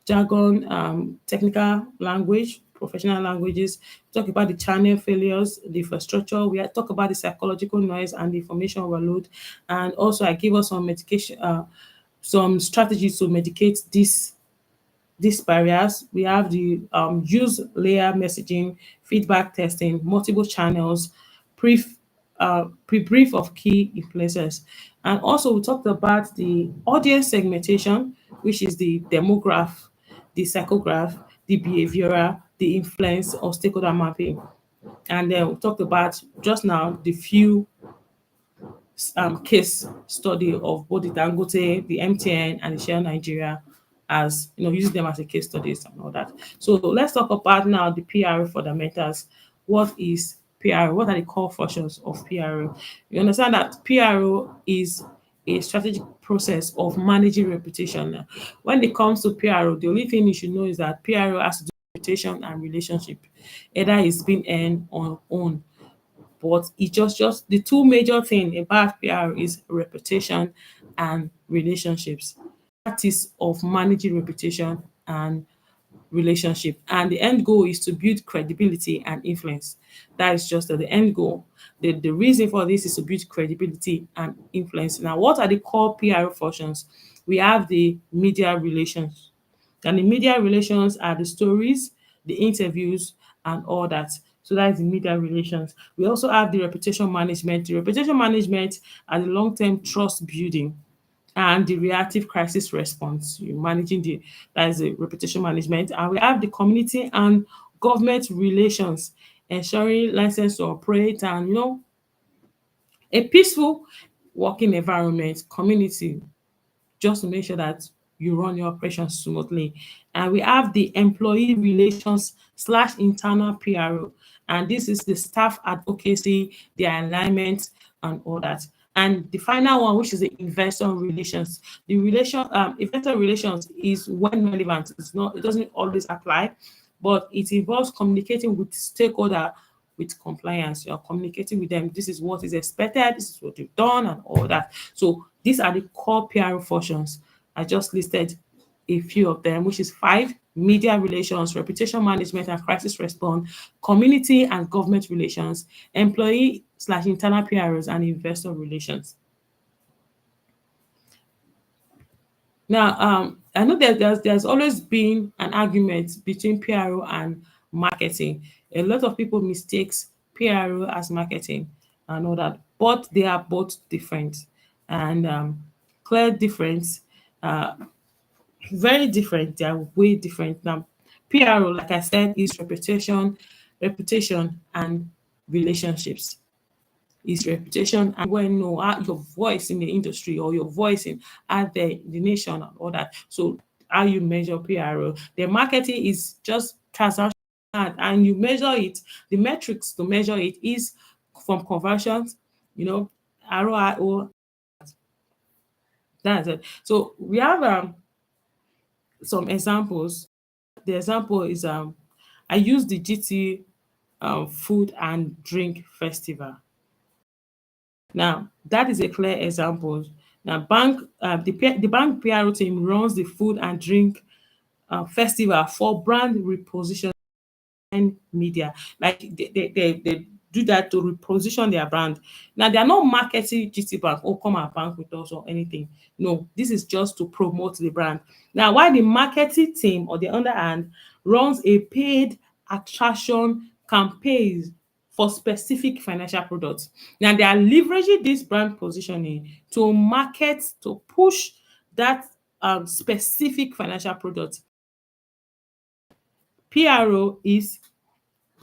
jargon, technical language, professional languages. Talk about the channel failures, the infrastructure. We have talked about the psychological noise and the information overload. And also, I give us some medication, some strategies to medicate these barriers. We have the use layer messaging, feedback testing, multiple channels, pre-brief of key influencers. And also we talked about the audience segmentation, which is the demograph, the psychograph, the behavioral, the influence or stakeholder mapping. And then we talked about just now the few case study of both the Dangote, the MTN, and the Shell Nigeria, as using them as a case studies and all that. So let's talk about now the PR fundamentals. What is PR? What are the core functions of PR? You understand that PR is a strategic process of managing reputation. When it comes to PR, the only thing you should know is that PR has to do with reputation and relationship. Either it's being earned or owned, but it just the two major thing about PR is reputation and relationships. Practice of managing reputation and relationship, and the end goal is to build credibility and influence. That is just the end goal. The reason for this is to build credibility and influence. Now, what are the core PR functions? We have the media relations, and the media relations are the stories, the interviews, and all that. So that is the media relations. We also have the reputation management. The reputation management are the long-term trust building and the reactive crisis response. You're managing that is the reputation management. And we have the community and government relations, ensuring license to operate and a peaceful working environment, community, just to make sure that you run your operations smoothly. And we have the employee relations slash internal PRO. And this is the staff advocacy, the alignment, and all that. And the final one, which is the investor relations. The investor relations is when relevant. It doesn't always apply, but it involves communicating with stakeholder with compliance. You're communicating with them. This is what is expected. This is what you've done, and all that. So these are the core PR functions. I just listed a few of them, which is 5. media relations, reputation management and crisis response, community and government relations, employee slash internal PROs, and investor relations. Now, I know that there's always been an argument between PRO and marketing. A lot of people mistakes PRO as marketing and all that, but they are both different and clear difference. Uh, Very different. They are way different. Now, PRO, like I said, is reputation and relationships. Is reputation and when know your voice in the industry or your voice in out there in the nation and all that. So how you measure PRO. The marketing is just transaction and you measure it. The metrics to measure it is from conversions, you know, ROI. That's it. So we have some examples. The example is I use the GT food and drink festival. Now that is a clear example. Now the bank PRO team runs the food and drink festival for brand reposition media. Like they do that to reposition their brand. Now they are not marketing GT Bank or come and bank with us or anything. No, this is just to promote the brand. Now, while the marketing team on the other hand runs a paid attraction campaigns for specific financial products. Now they are leveraging this brand positioning to market to push that specific financial product. PRO is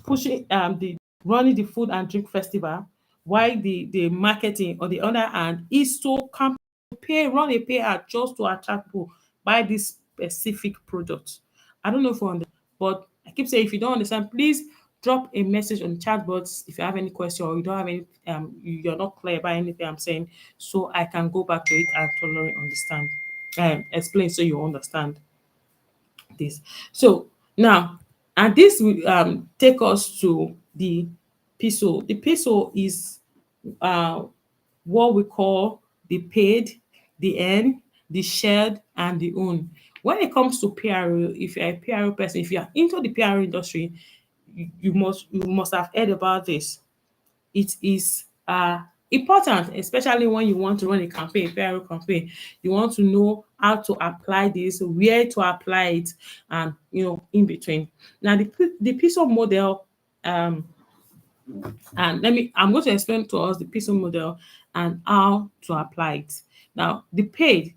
pushing the running the food and drink festival, while the marketing on the other hand is to run a pay ad just to attract people buy this specific product. I don't know if you understand, but I keep saying if you don't understand, please drop a message on the chat box if you have any question or you don't have any you're not clear about anything I'm saying, so I can go back to it and totally understand explain so you understand this. So now, and this will take us to the PESO. The PESO is uh, what we call the paid, the earn, the shared, and the own. When it comes to PRO, if you're a PRO person, if you are into the PRO industry, you must have heard about this. It is important, especially when you want to run a campaign, PR campaign. You want to know how to apply this, where to apply it, and in between. Now, the PISO model, um, and I'm going to explain to us the PISO model and how to apply it. Now, the paid,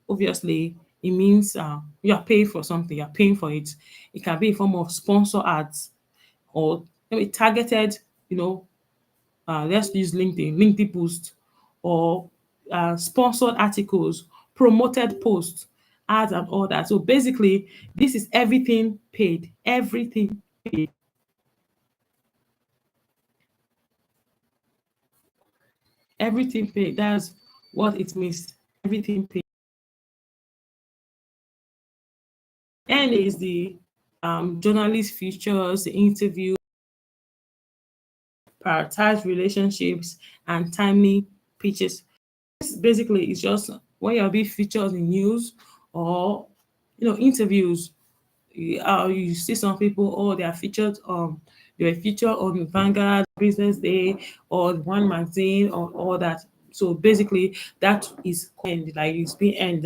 obviously, it means you are paying for something, you are paying for it. It can be in form of sponsor ads or maybe targeted, let's use LinkedIn post or sponsored articles, promoted posts, ads and all that. So basically, this is everything paid, everything paid. That's what it means. Everything paid. And is the journalist features, the interview, prioritize relationships, and timely pitches. Basically it's just when you're being featured in news or interviews. You see some people, oh, they were featured on Vanguard, Business Day, or One Magazine, or all that. So basically that is coined, like it's being earned.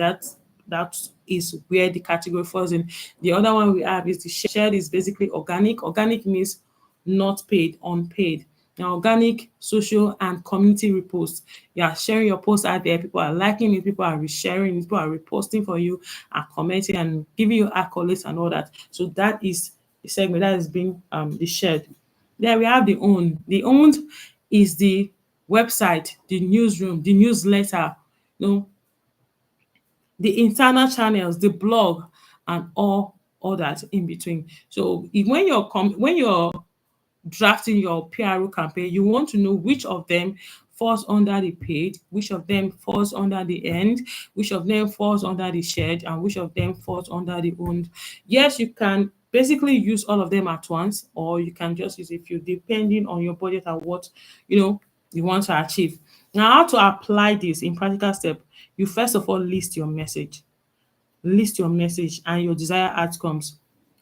That is where the category falls in. The other one we have is the shared, is basically organic. Organic means not paid, unpaid. Now, organic, social, and community repost. You are sharing your post out there. People are liking it. People are resharing it. People are reposting for you and commenting and giving you accolades and all that. So that is the segment that is being the shared. Then we have the own. The owned is the website, the newsroom, the newsletter, you know, the internal channels, the blog, and all that in between. So when you're drafting your PRO campaign, you want to know which of them falls under the paid, which of them falls under the end, which of them falls under the shared, and which of them falls under the owned. Yes, you can basically use all of them at once, or you can just use a few depending on your budget and what you want to achieve. Now, how to apply this in practical step? You first of all list your message. list your message and your desired outcomes.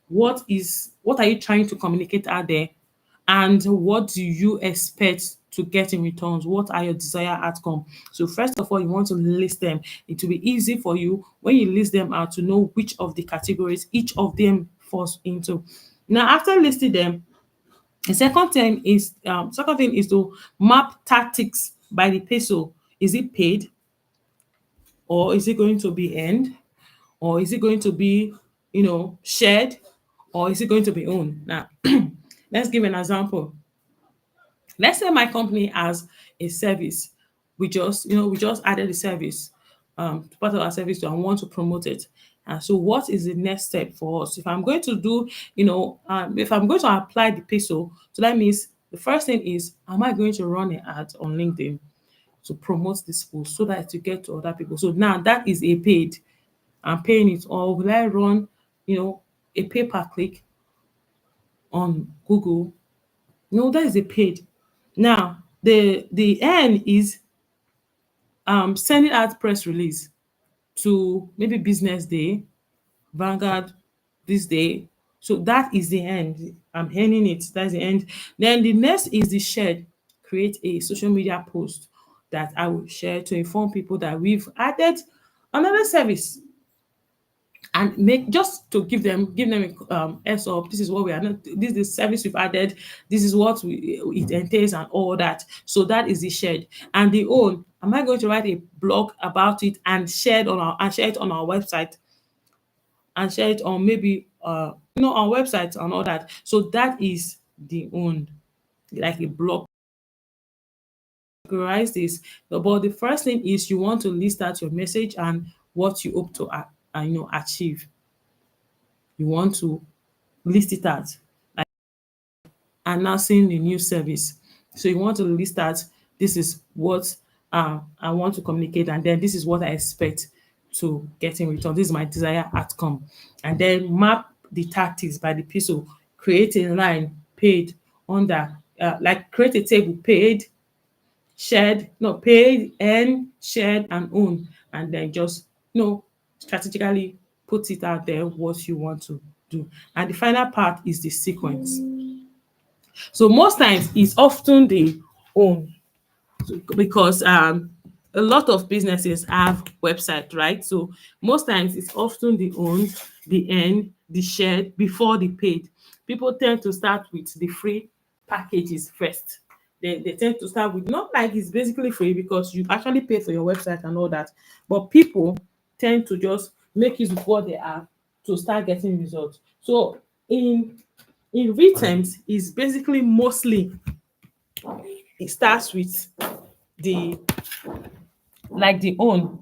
What are you trying to communicate out there, and what do you expect to get in returns? What are your desired outcome? So first of all, you want to list them. It will be easy for you when you list them out to know which of the categories each of them falls into. Now, after listing them, the second thing is to map tactics by the peso. Is it paid, or is it going to be earned, or is it going to be, shared, or is it going to be owned? Now, let's give an example. Let's say my company has a service. We just added the service to part of our service and want to promote it. And so what is the next step for us? If I'm going to do, if I'm going to apply the peso, so that means the first thing is, am I going to run an ad on LinkedIn to promote this post so that to get to other people? So now that is a paid. I'm paying it. Or will I run, a pay per click on Google? No, that is a paid. Now, the end is sending out press release to maybe Business Day, Vanguard this day. So that is the end. I'm ending it. That's the end. Then the next is the shared. Create a social media post that I will share to inform people that we've added another service, and make just to give them a heads up. This is what we are not. This is the service we've added. This is what it entails and all that. So that is the shared. And the own. Am I going to write a blog about it and share it on our website, and share it on maybe our website and all that? So that is the own, like a blog. Categorize this. But the first thing is you want to list out your message and what you hope to achieve. You want to list it out, like announcing the new service. So you want to list out, this is what I want to communicate, and then this is what I expect to get in return. This is my desired outcome. And then map the tactics by the peso. Create a line paid under, like create a table paid, shared, no, paid, earned, shared, and owned, and then just strategically put it out there what you want to do. And the final part is the sequence. So most times it's often the own, because a lot of businesses have website, right? So most times it's often the owned, the earned, the shared before the paid. People tend to start with the free packages first. They tend to start with, not like it's basically free because you actually pay for your website and all that, but people tend to just make use of what they have to start getting results. So in real terms, is basically mostly it starts with the the own.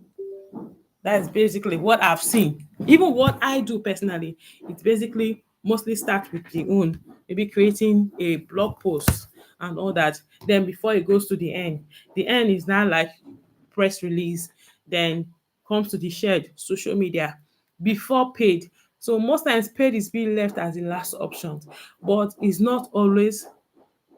That's basically what I've seen. Even what I do personally, it basically mostly starts with the own, maybe creating a blog post and all that. Then before it goes to the end is now like press release, then comes to the shared social media before paid. So most times paid is being left as the last option, but it's not always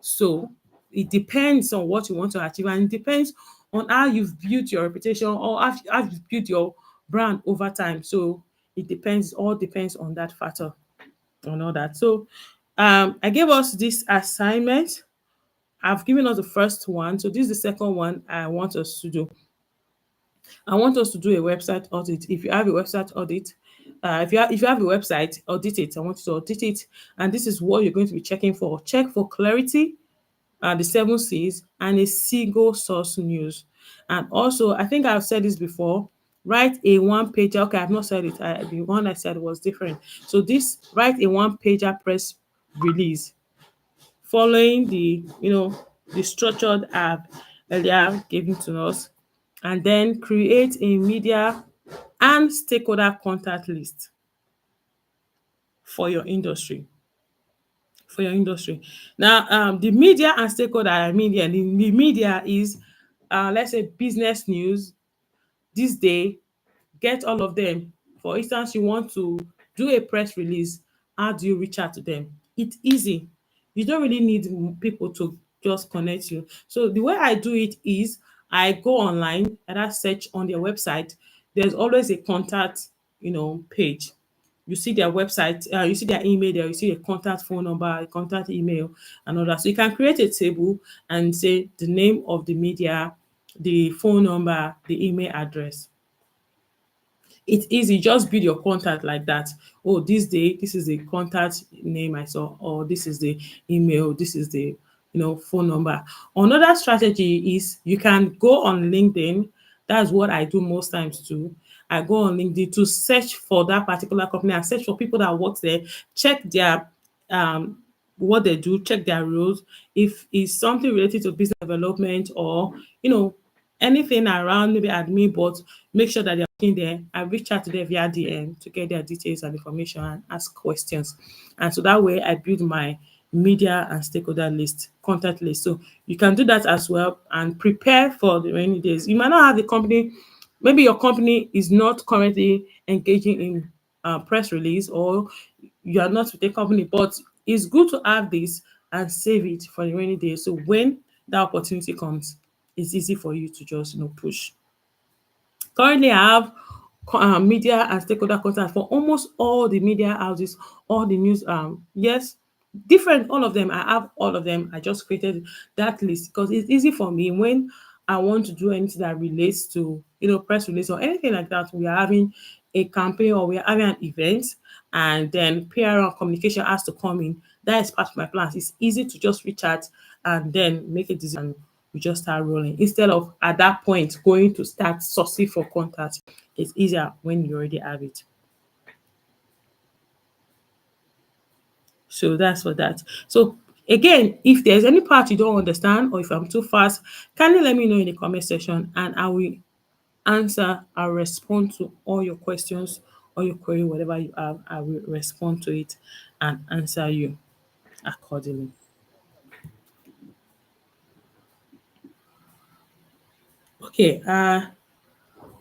so. It depends on what you want to achieve, and it depends on how you've built your reputation, or how you've built your brand over time. So it depends, all depends on that factor and all that. So I gave us this assignment. I've given us the first one. So this is the second one I want us to do. I want us to do a website audit. If you have a website audit, if you have a website, audit it. I want you to audit it, and this is what you're going to be checking for. Check for clarity, the 7 C's, and a single source news. And also, I think I've said this before, write a one pager. Okay, I've not said it. The one I said was different. So this, write a one pager press release following the structured app earlier given to us, and then create a media and stakeholder contact list for your industry. Now, the media and stakeholder, I mean, yeah, the media is, let's say, business news this day. Get all of them. For instance, you want to do a press release. How do you reach out to them? It's easy. You don't really need people to just connect you. So the way I do it is, I go online and I search on their website. There's always a contact page. You see their website, you see their email there, you see a contact phone number, a contact email, and all that. So you can create a table and say the name of the media, the phone number, the email address. It's easy, just build your contact like that. Oh, this day, this is the contact name I saw, or this is the email, this is the phone number. Another strategy is you can go on LinkedIn. That's what I do most times too. I go on LinkedIn to search for that particular company and search for people that work there, check their um what they do, check their roles. If it's something related to business development or anything around maybe admin, but make sure that they're working there. I reach out to them via DM to get their details and information and ask questions. And so that way I build my media and stakeholder list, contact list. So you can do that as well and prepare for the rainy days. You might not have the company, maybe your company is not currently engaging in press release, or you are not with a company, but it's good to have this and save it for the rainy day. So when that opportunity comes, it's easy for you to just push. Currently, I have media and stakeholder contact for almost all the media houses, all the news. Yes, different, all of them. I have all of them. I just created that list because it's easy for me when I want to do anything that relates to press release or anything like that. We are having a campaign or we are having an event, and then PR and communication has to come in. That is part of my plans. It's easy to just reach out and then make a decision. We just start rolling instead of at that point going to start sourcing for contact. It's easier when you already have it. So that's for that. So again, if there's any part you don't understand or if I'm too fast, kindly let me know in the comment section and I will answer. I'll respond to all your questions or your query, whatever you have. I will respond to it and answer you accordingly. Okay, I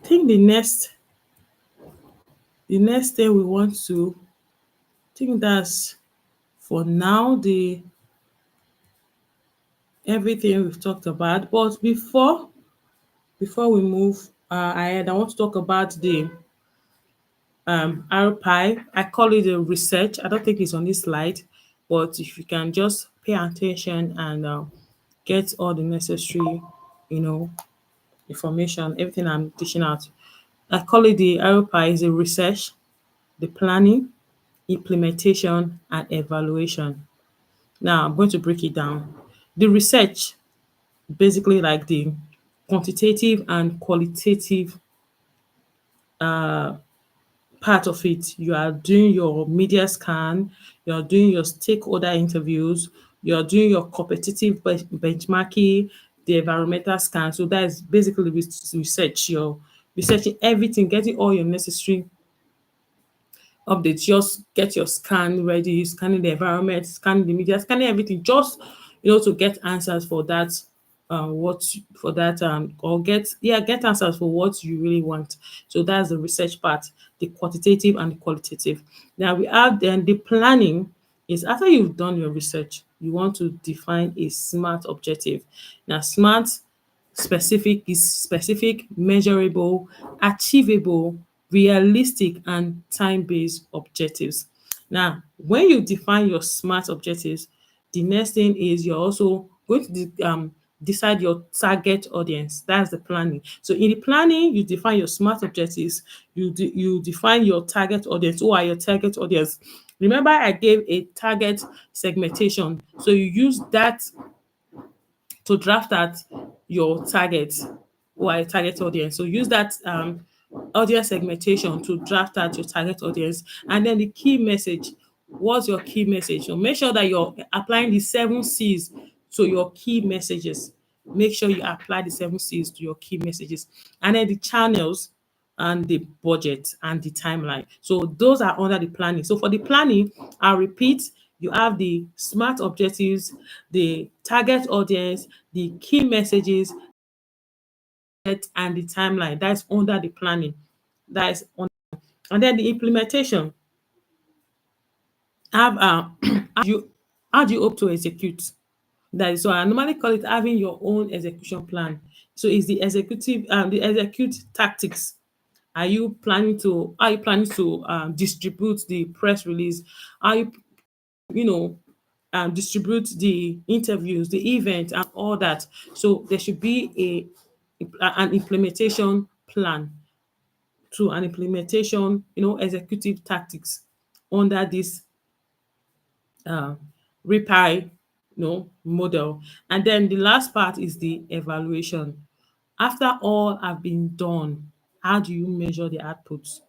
think the next thing we want to think that's for now the everything we've talked about. But before we move ahead, I want to talk about the RPI. I call it a research. I don't think it's on this slide, but if you can just pay attention and get all the necessary, you know, information, everything I'm teaching out. I call it the RPI is a research, the planning, implementation, and evaluation. Now I'm going to break it down. The research, basically like the quantitative and qualitative part of it. You are doing your media scan, you are doing your stakeholder interviews, you are doing your competitive benchmarking, the environmental scan. So that is basically research. You're researching everything, getting all your necessary updates. Just get your scan ready, scanning the environment, scanning the media, scanning everything, just to get answers for that for that or get answers for what you really want. So that's the research part, the quantitative and the qualitative. Now we have then the planning is after you've done your research, you want to define a smart objective. Now smart specific is specific, measurable, achievable, realistic, and time-based objectives. Now, when you define your SMART objectives, the next thing is you're also going to decide your target audience. That's the planning. So in the planning, you define your SMART objectives. You define your target audience. Who are your target audience? Remember, I gave a target segmentation. So you use that to draft out your target or a target audience. So use that audience segmentation to draft out your target audience. And then the key message. What's your key message? So make sure that you're applying the 7 C's to your key messages. Make sure you apply the 7 C's to your key messages. And then the channels and the budget and the timeline. So those are under the planning. So for the planning, I'll repeat, you have the SMART objectives, the target audience, the key messages, and the timeline. That's under the planning. That is on, and then the implementation. Have how do you hope to execute? That is so I normally call it having your own execution plan. So it's the execute tactics. Are you planning to distribute the press release? Are you, you know, distribute the interviews, the event, and all that? So there should be an implementation plan to an implementation, executive tactics under this uh, RPI, model. And then the last part is the evaluation. After all have been done, how do you measure the outputs,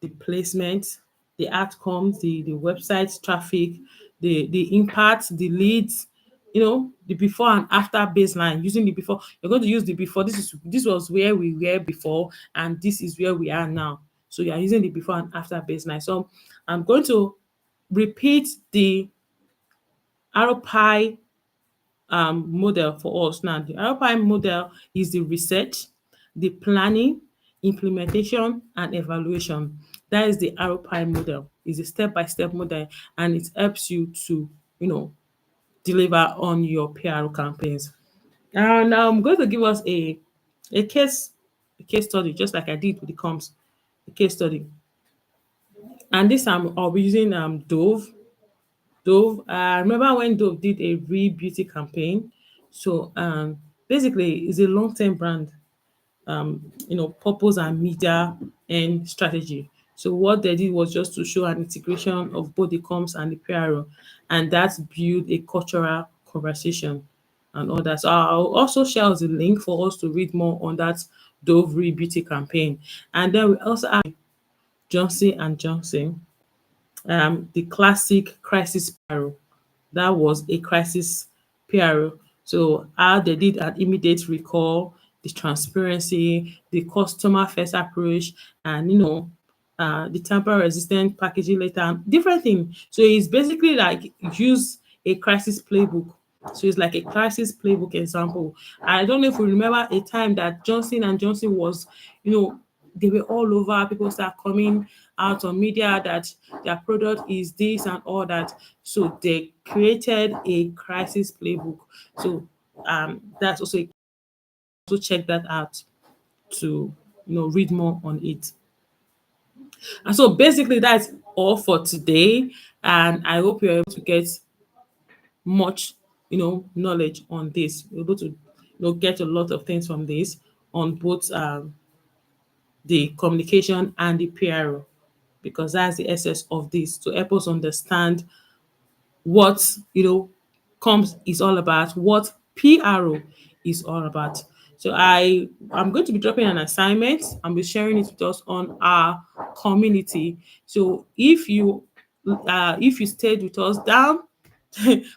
the placement, the outcomes, the website traffic, the impact, the leads, the before and after baseline. Using the before, you're going to use the before. This was where we were before, and this is where we are now. So you are using the before and after baseline. So I'm going to repeat the RPI model for us now. The RPI model is the research, the planning, implementation, and evaluation. That is the RPI model. It's a step-by-step model, and it helps you to, deliver on your PR campaigns. And I'm going to give us a case a case study, just like I did with the comms, a case study. And this time I'll be using Dove. I remember when Dove did a beauty campaign. So basically, it's a long term brand, purpose and media and strategy. So what they did was just to show an integration of both the comms and the PRO, and that built a cultural conversation and all that. So I'll also share the link for us to read more on that Dove beauty campaign. And then we also have Johnson and Johnson, the classic crisis PRO. That was a crisis PRO. So how they did an immediate recall, the transparency, the customer first approach, and the tamper resistant packaging later, and different things. So it's basically like use a crisis playbook. So it's like a crisis playbook example. I don't know if you remember a time that Johnson and Johnson was, they were all over. People start coming out on media that their product is this and all that. So they created a crisis playbook. So that's also check that out to read more on it. And so basically that's all for today. And I hope you're able to get much knowledge on this. You're able to get a lot of things from this on both the communication and the PRO, because that's the essence of this, to help us understand what comms is all about, what PRO is all about. So I'm going to be dropping an assignment and be sharing it with us on our community. So if you stayed with us down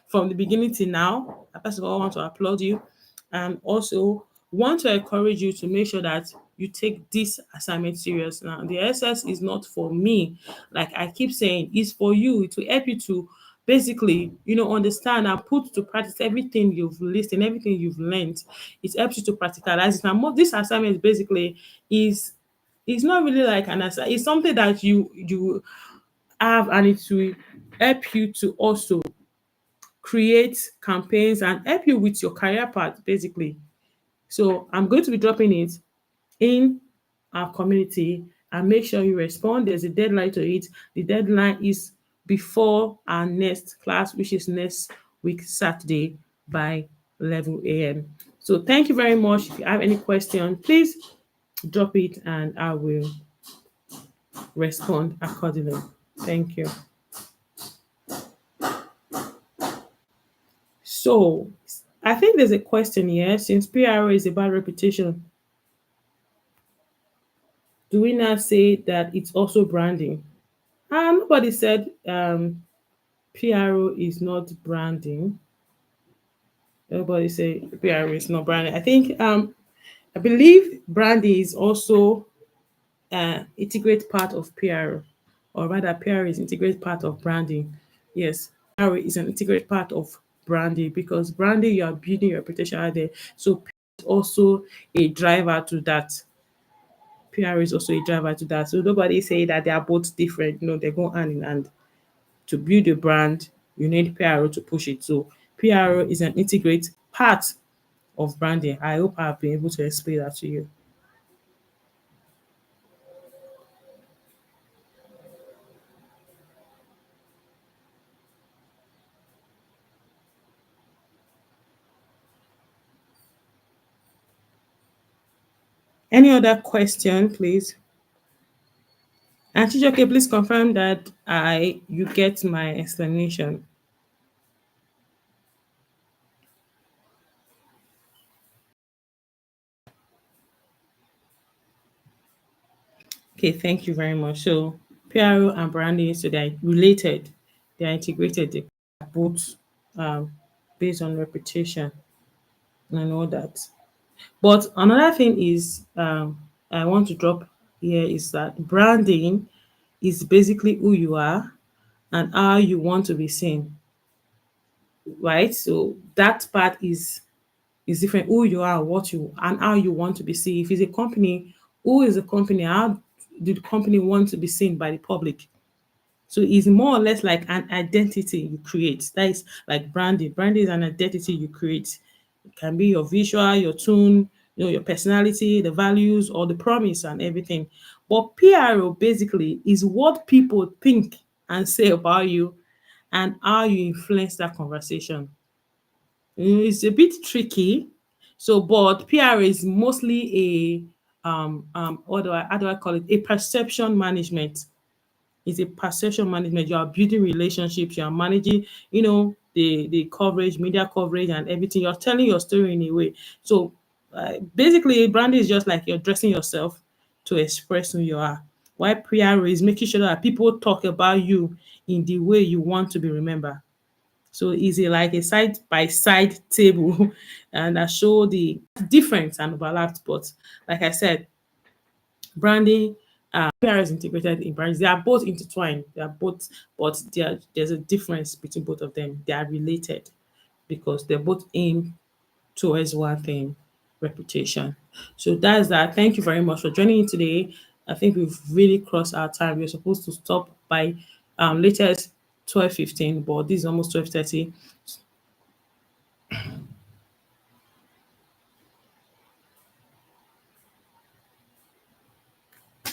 from the beginning to now, I first of all want to applaud you, and also want to encourage you to make sure that you take this assignment serious. Now, the SS is not for me, like I keep saying, it's for you. It will help you to basically, understand and put to practice everything you've listened, everything you've learned. It helps you to practicalize it. Now, this assignment basically is it's not really like an assignment. It's something that you have, and it will help you to also create campaigns and help you with your career path, basically. So I'm going to be dropping it in our community, and make sure you respond. There's a deadline to it. The deadline is before our next class, which is next week, Saturday by 11 a.m. So thank you very much. If you have any question, please drop it and I will respond accordingly. Thank you. So I think there's a question here. Since PRO is about reputation, do we not say that it's also branding? Nobody said PRO is not branding. Nobody say PRO is not branding. I believe branding is also integrate part of PRO, or rather PRO is integrate part of branding. Yes, PRO is an integrate part of branding, because branding, you are building your reputation out there. So PR is also a driver to that. PR is also a driver to that. So nobody say that they are both different. They go hand in hand. To build a brand, you need PRO to push it. So PRO is an integrate part of branding. I hope I've been able to explain that to you. Any other question, please? And Chijoke, please confirm that I you get my explanation. Okay, thank you very much. So PRO and branding, so they're related, they're integrated, they are both um, based on reputation and all that. But another thing is I want to drop here is that branding is basically who you are and how you want to be seen, right? So that part is different. Who you are, what you and how you want to be seen. If it's a company, who is the company? How do the company want to be seen by the public? So it's more or less like an identity you create. That is like branding. Branding is an identity you create. It can be your visual, your tone, your personality, the values, or the promise and everything. But PRO basically is what people think and say about you and how you influence that conversation. It's a bit tricky. So, but PR is mostly a how do I call it? A perception management. It's a perception management. You are building relationships. You are managing, the coverage, media coverage, and everything. You're telling your story in a way. So, basically, branding is just like you're dressing yourself to express who you are. While PR is making sure that people talk about you in the way you want to be remembered. So it's like a side by side table and I show the difference and overlapped. But like I said, branding, PR is integrated in brands. They are both intertwined. They are both, but there's a difference between both of them. They are related because they're both aim towards one thing, reputation. So that's that. Thank you very much for joining in today. I think we've really crossed our time. We're supposed to stop by latest 12:15, but this is almost 12:30.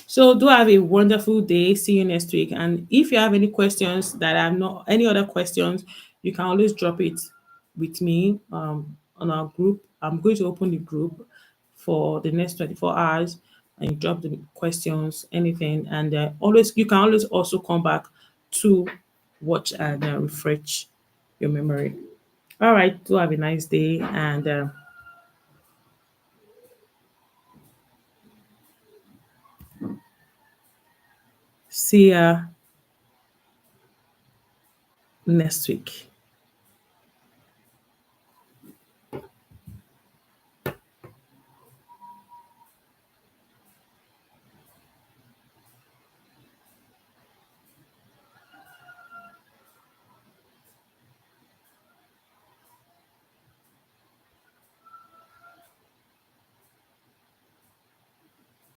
So do have a wonderful day. See you next week. And if you have any questions that are not any other questions, you can always drop it with me on our group. I'm going to open the group for the next 24 hours and you drop the questions, anything. And always you can always also come back to watch and refresh your memory. All right. Do have a nice day and see ya next week.